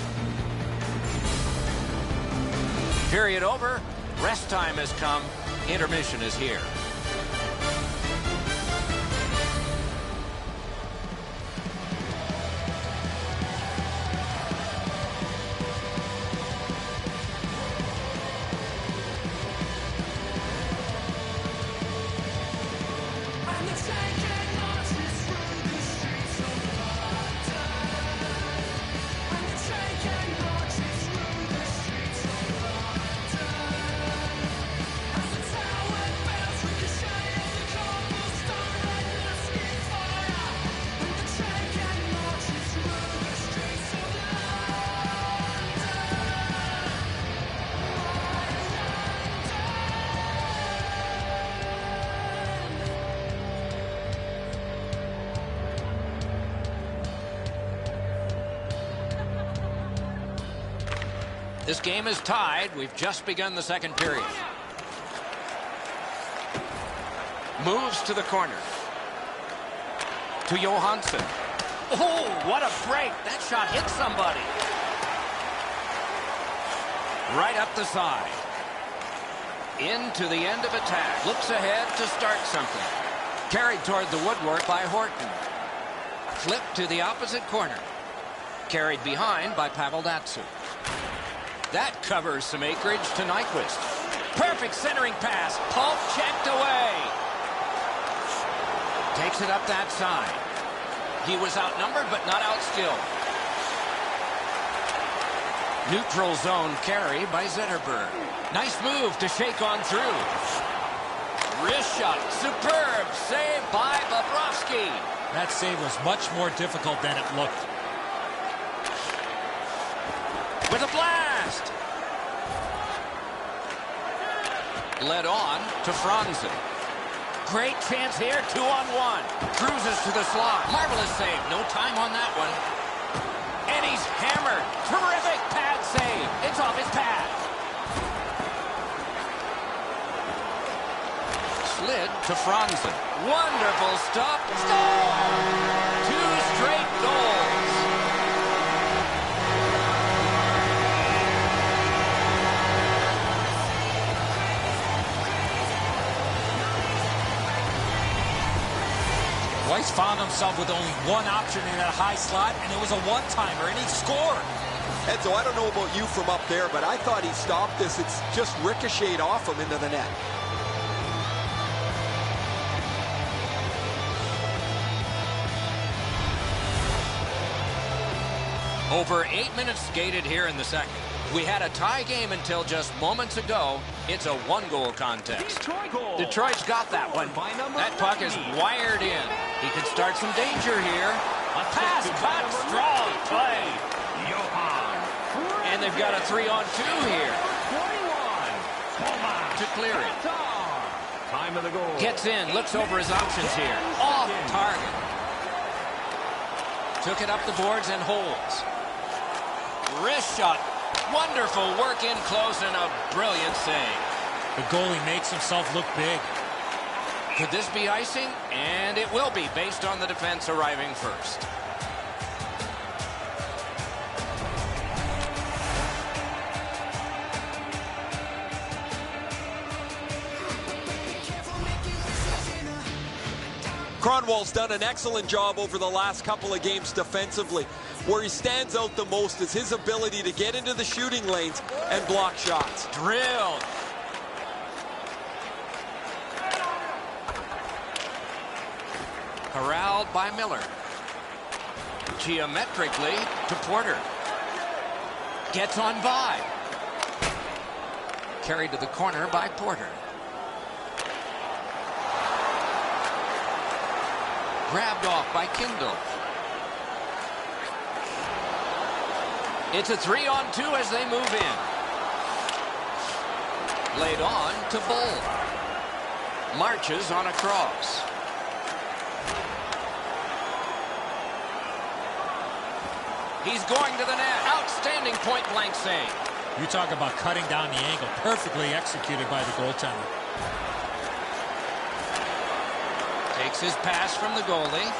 Period over. Rest time has come. Intermission is here. This game is tied. We've just begun the second period. Moves to the corner. To Johansson. Oh, what a break. That shot hit somebody. Right up the side. Into the end of attack. Looks ahead to start something. Carried toward the woodwork by Horton. Flip to the opposite corner. Carried behind by Pavel Datsyuk. That covers some acreage to Nyquist. Perfect centering pass. Pulp checked away. Takes it up that side. He was outnumbered but not outskilled. Neutral zone carry by Zetterberg. Nice move to shake on through. Wrist shot. Superb save by Bobrovsky. That save was much more difficult than it looked. With a blast. Led on to Franzen. Great chance here, 2-on-1. Cruises to the slot. Marvelous save. No time on that one. And he's hammered. Terrific pad save. It's off his pad. Slid to Franzen. Wonderful stop. Score! 2 straight goals. Weiss found himself with only one option in that high slot, and it was a one-timer, and he scored. Edzo, I don't know about you from up there, but I thought he stopped this. It's just ricocheted off him into the net. Over 8 minutes skated here in the second. We had a tie game until just moments ago. It's a 1-goal contest. Detroit's got that one. That puck is wired in. He could start some danger here. A pass cut, strong play. And they've got a 3-on-2 here. To clear it. Time of the goal. Gets in, looks over his options here. Off target. Took it up the boards and holds. Wrist shot. Wonderful work in close and a brilliant save. The goalie makes himself look big. Could this be icing? And it will be based on the defense arriving first. Cronwall's done an excellent job over the last couple of games defensively. Where he stands out the most is his ability to get into the shooting lanes and block shots. Drilled. Corralled by Miller. Geometrically to Porter. Gets on by. Carried to the corner by Porter. Grabbed off by Kindle. It's a 3-on-2 as they move in. Laid on to Bull. Marches on a cross. He's going to the net. Outstanding point-blank save. You talk about cutting down the angle. Perfectly executed by the goaltender. Takes his pass from the goalie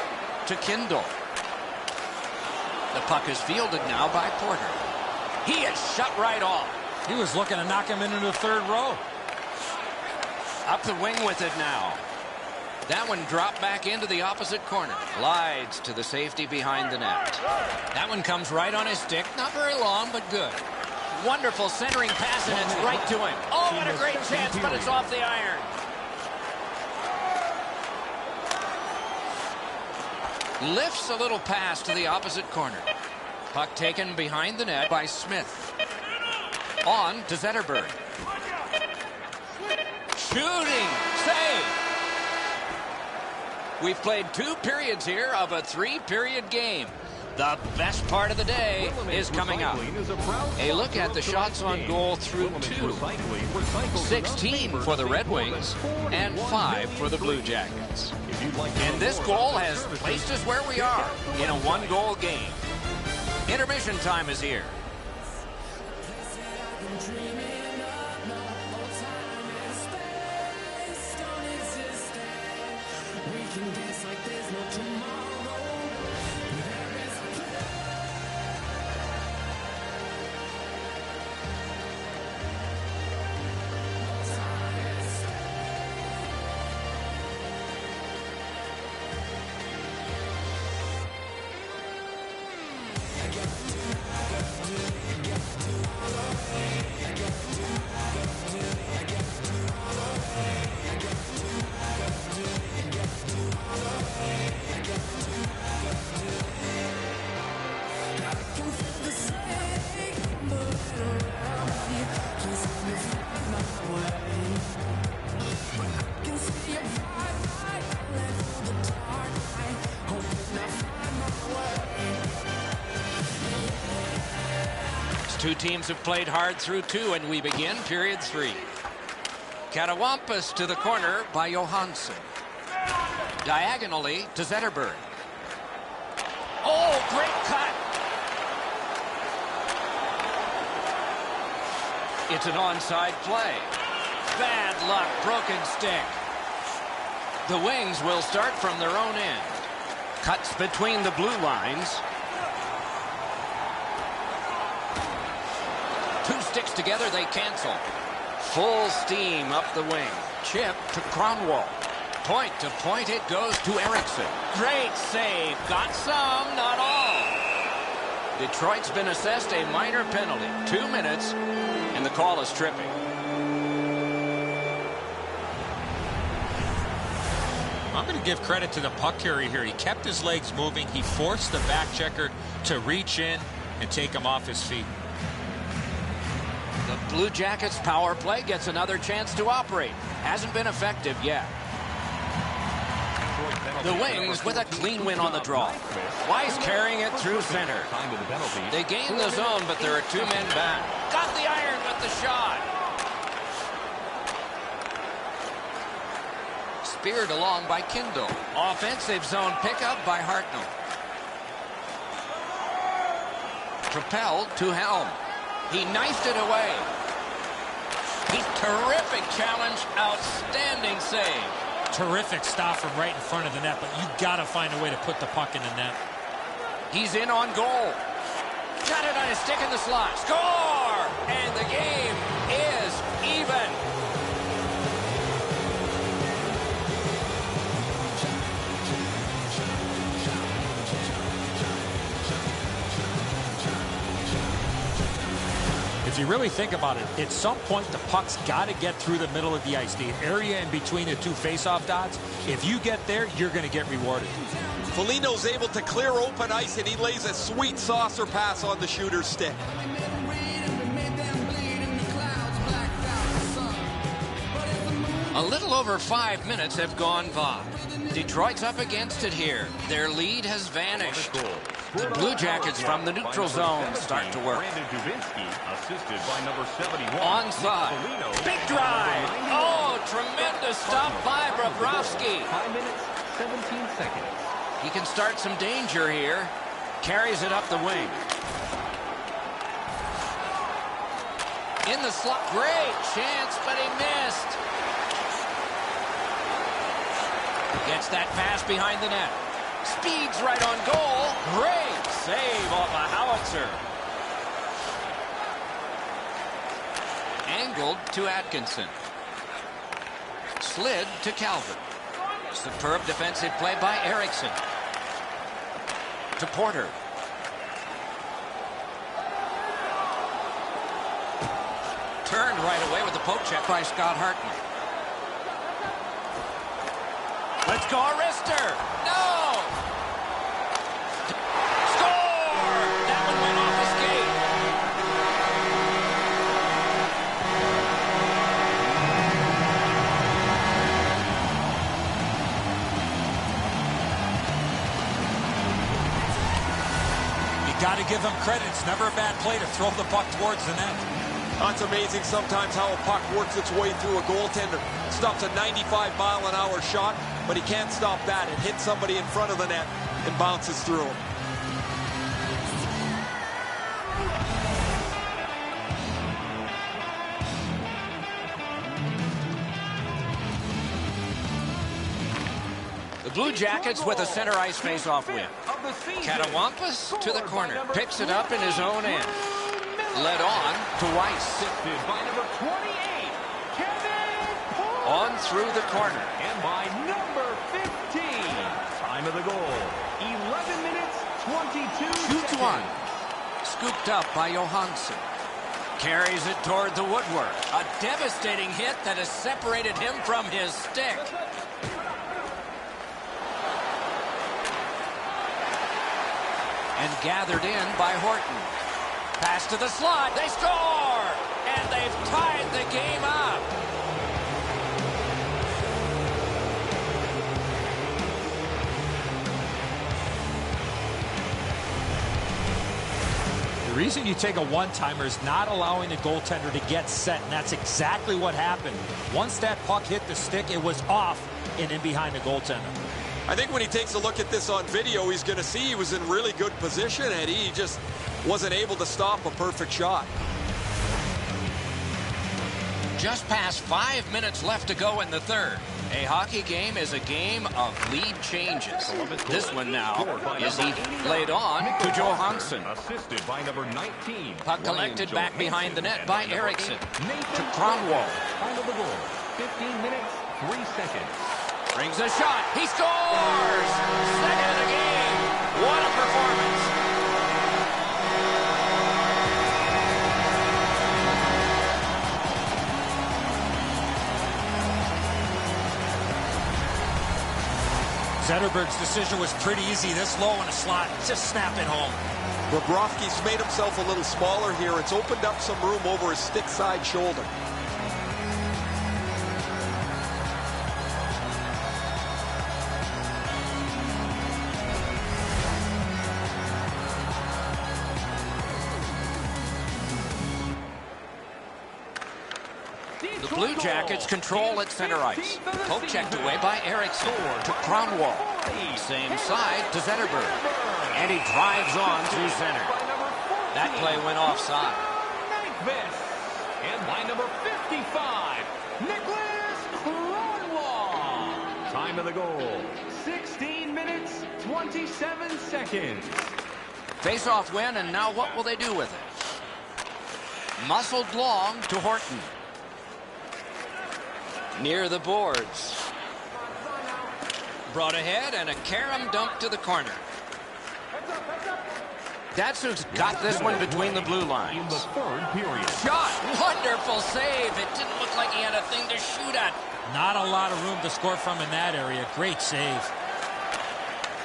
to Kindle. The puck is fielded now by Porter. He is shut right off. He was looking to knock him into the third row. Up the wing with it now. That one dropped back into the opposite corner. Glides to the safety behind the net. That one comes right on his stick. Not very long, but good. Wonderful centering pass, and it's right to him. Oh, what a great chance, but it's off the iron. Lifts a little pass to the opposite corner. Puck taken behind the net by Smith. On to Zetterberg. Shooting. Save. We've played 2 periods here of a 3-period game. The best part of the day is coming up. A look at the shots on goal through 2. 16 for the Red Wings and 5 for the Blue Jackets. And this goal has placed us where we are in a 1-goal game. Intermission time is here. Two teams have played hard through 2, and we begin period 3. Katawampus to the corner by Johansson. Diagonally to Zetterberg. Oh, great cut. It's an onside play. Bad luck, broken stick. The Wings will start from their own end. Cuts between the blue lines. 2 sticks together, they cancel. Full steam up the wing. Chip to Cronwall. Point to point it goes to Erickson. Great save. Got some, not all. Detroit's been assessed a minor penalty. 2 minutes, and the call is tripping. I'm going to give credit to the puck carrier here. He kept his legs moving. He forced the back checker to reach in and take him off his feet. The Blue Jackets power play gets another chance to operate. Hasn't been effective yet. The Wings with a clean win on the draw. Weiss carrying it through center. They gain the zone, but there are 2 men back. Got the iron with the shot. Speared along by Kindle. Offensive zone pickup by Hartnell. Propelled to Helm. He knifed it away. He's terrific challenge. Outstanding save. Terrific stop from right in front of the net, but you got to find a way to put the puck in the net. He's in on goal. Got it on his stick in the slot. Score! And the game is even. If you really think about it, at some point the puck's got to get through the middle of the ice, the area in between the two face-off dots. If you get there, you're going to get rewarded. Foligno's able to clear open ice, and he lays a sweet saucer pass on the shooter's stick. A little over 5 minutes have gone by. Detroit's up against it here. Their lead has vanished. The Blue Jackets from the neutral zone start to work. Assisted by number 71. Onside. Big drive. Oh, tremendous stop by Bobrovsky. 5 minutes, 17 seconds. He can start some danger here. Carries it up the wing. In the slot. Great chance, but he missed. Gets that pass behind the net. Speeds right on goal. Great save off a howitzer. Angled to Atkinson. Slid to Calvert. Superb defensive play by Eriksson. To Porter. Turned right away with the poke check by Scott Hartman. Let's go, Arister. No! Score! That one went off his skate. You got to give him credit. It's never a bad play to throw the puck towards the net. That's amazing sometimes how a puck works its way through a goaltender. Stops a 95-mile-an-hour shot, but he can't stop that. It hits somebody in front of the net and bounces through him. The Blue Jackets with a center ice face-off win. Catawampas to the corner. Picks it up in his own end. Led on to Weiss. By number 28, on through the corner. and by number 15. Time of the goal, 11 minutes, 22 Shoots seconds. one. Scooped up by Johansson. Carries it toward the woodwork. A devastating hit that has separated him from his stick. And gathered in by Horton. Pass to the slot. They score! And they've tied the game up. The reason you take a one-timer is not allowing the goaltender to get set, and that's exactly what happened. Once that puck hit the stick, it was off and in behind the goaltender. I think when he takes a look at this on video, he's going to see he was in really good position, Eddie. He just wasn't able to stop a perfect shot. Just past 5 minutes left to go in the third. A hockey game is a game of lead changes. This one now is even. Played on to Johansson. Assisted by number 19. Puck collected back behind the net by Eriksson. To Kronwall. Time of the goal, 15 minutes, 3 seconds. Brings a shot. He scores! Second of the game. What a performance. Zetterberg's decision was pretty easy. This low in a slot, just snap it home. Bobrovsky's made himself a little smaller here. It's opened up some room over his stick side shoulder. The Blue Jackets control at center ice. Poke checked away by Eriksson to Kronwall. Same side to Zetterberg. And he drives on through center. That play went offside. And by number 55, Nicholas Kronwall. Time of the goal, 16 minutes, 27 seconds. Face-off win, and now what will they do with it? Muscled long to Horton. Near the boards. Brought ahead, and a carom dump to the corner. Datsyuk's got this one between the blue In the lines. third period. Shot. Wonderful save. It didn't look like he had a thing to shoot at. Not a lot of room to score from in that area. Great save.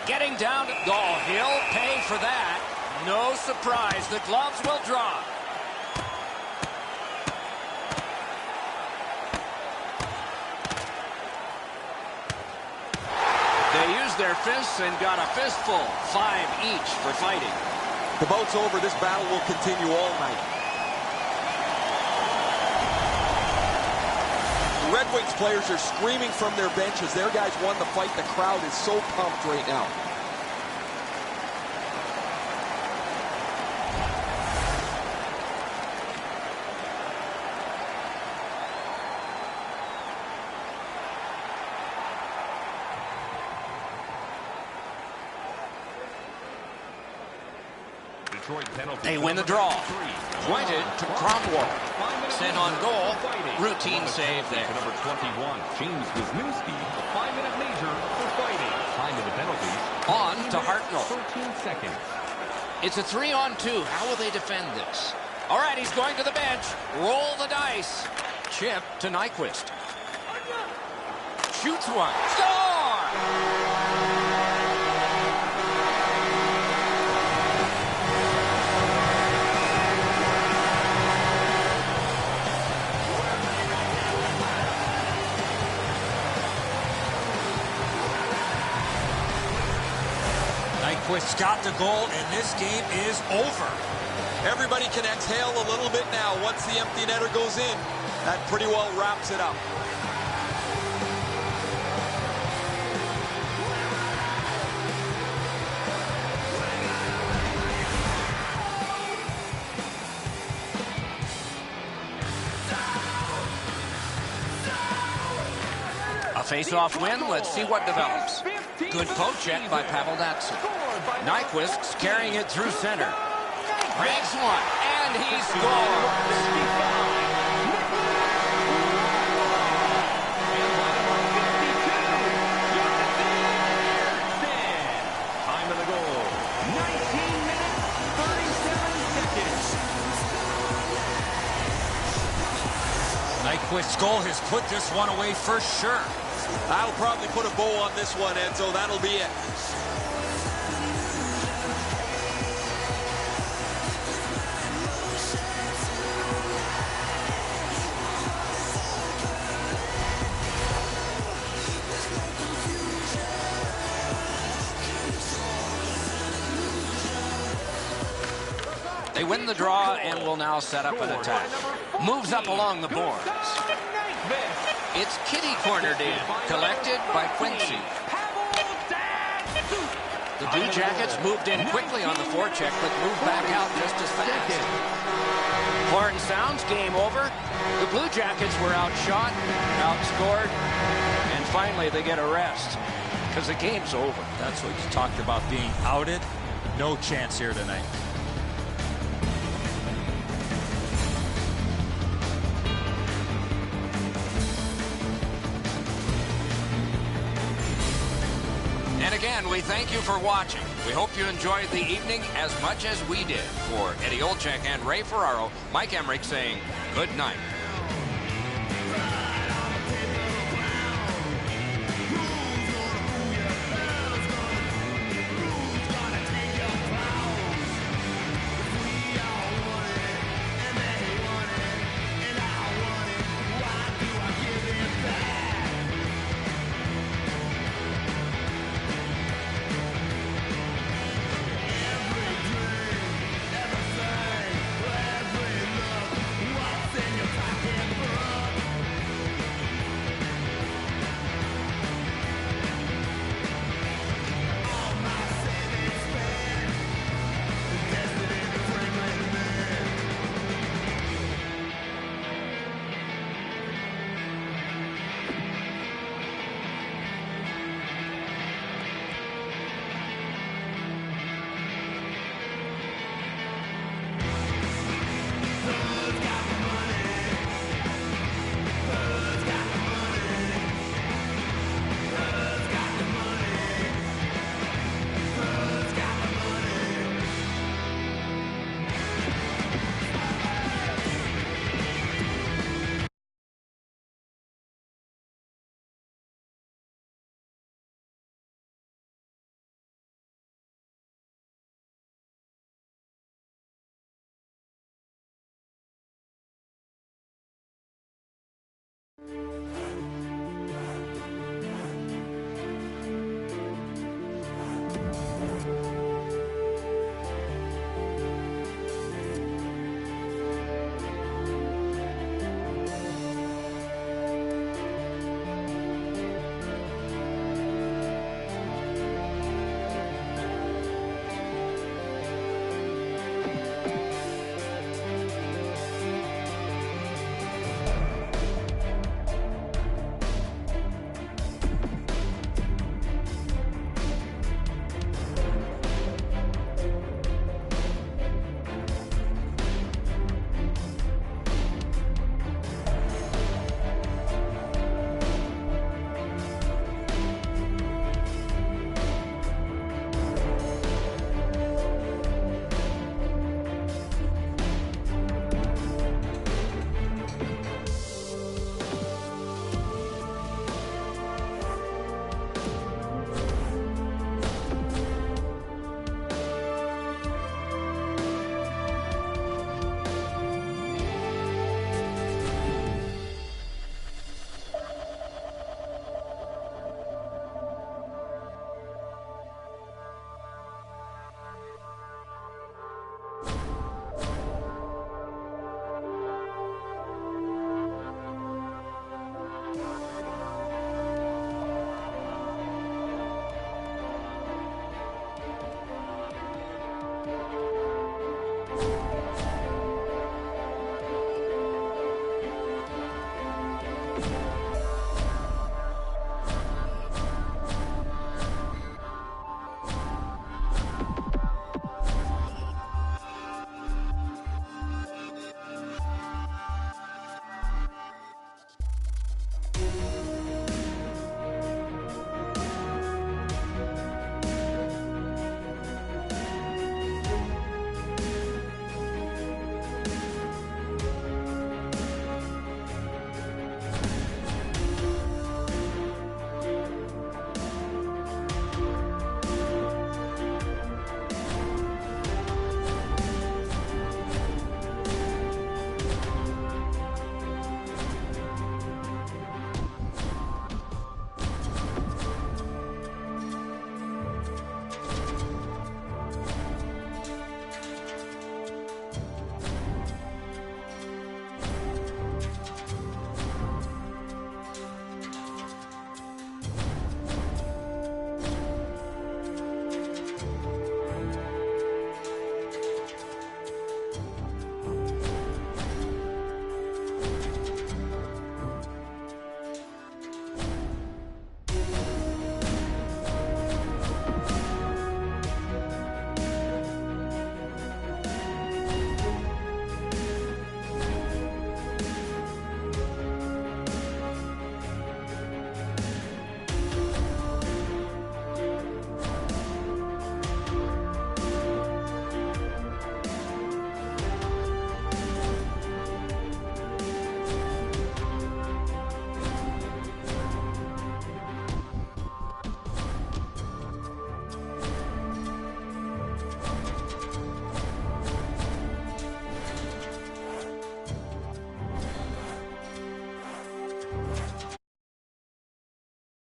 Getting down to... Oh, he'll pay for that. No surprise. The gloves will drop. They used their fists and got a fistful. 5 each for fighting. The bout's over. This battle will continue all night. The Red Wings players are screaming from their benches. Their guys won the fight. The crowd is so pumped right now. They win the draw. Pointed to Cromwell. Sent on goal. Routine save there. Number 21, James Wisniewski, a 5-minute major for fighting. Time of the penalties. On to Hartnell. 13 seconds. It's a 3-on-2. How will they defend this? All right, he's going to the bench. Roll the dice. Chip to Nyquist. Shoots one. Score! Nyquist's got the goal, and this game is over. Everybody can exhale a little bit now. Once the empty netter goes in, that pretty well wraps it up. A face-off win. Let's see what develops. Good poke check by Pavel Datsyuk. Nyquist's carrying it through center. Ranks one, and he scores. Time of the goal. 19 minutes, 37 seconds. Nyquist's goal has put this one away for sure. I'll probably put a bow on this one, Enzo. That'll be it. They win the draw and will now set up an attack. Moves up along the boards. It's kitty cornered in. Collected by Quincy. The Blue Jackets moved in quickly on the forecheck, but moved back out just as fast. Horn sounds, game over. The Blue Jackets were outshot, outscored, and finally they get a rest because the game's over. That's what you talked about, being outed. No chance here tonight. And again, we thank you for watching. We hope you enjoyed the evening as much as we did. For Eddie Olczyk and Ray Ferraro, Mike Emmerich saying good night.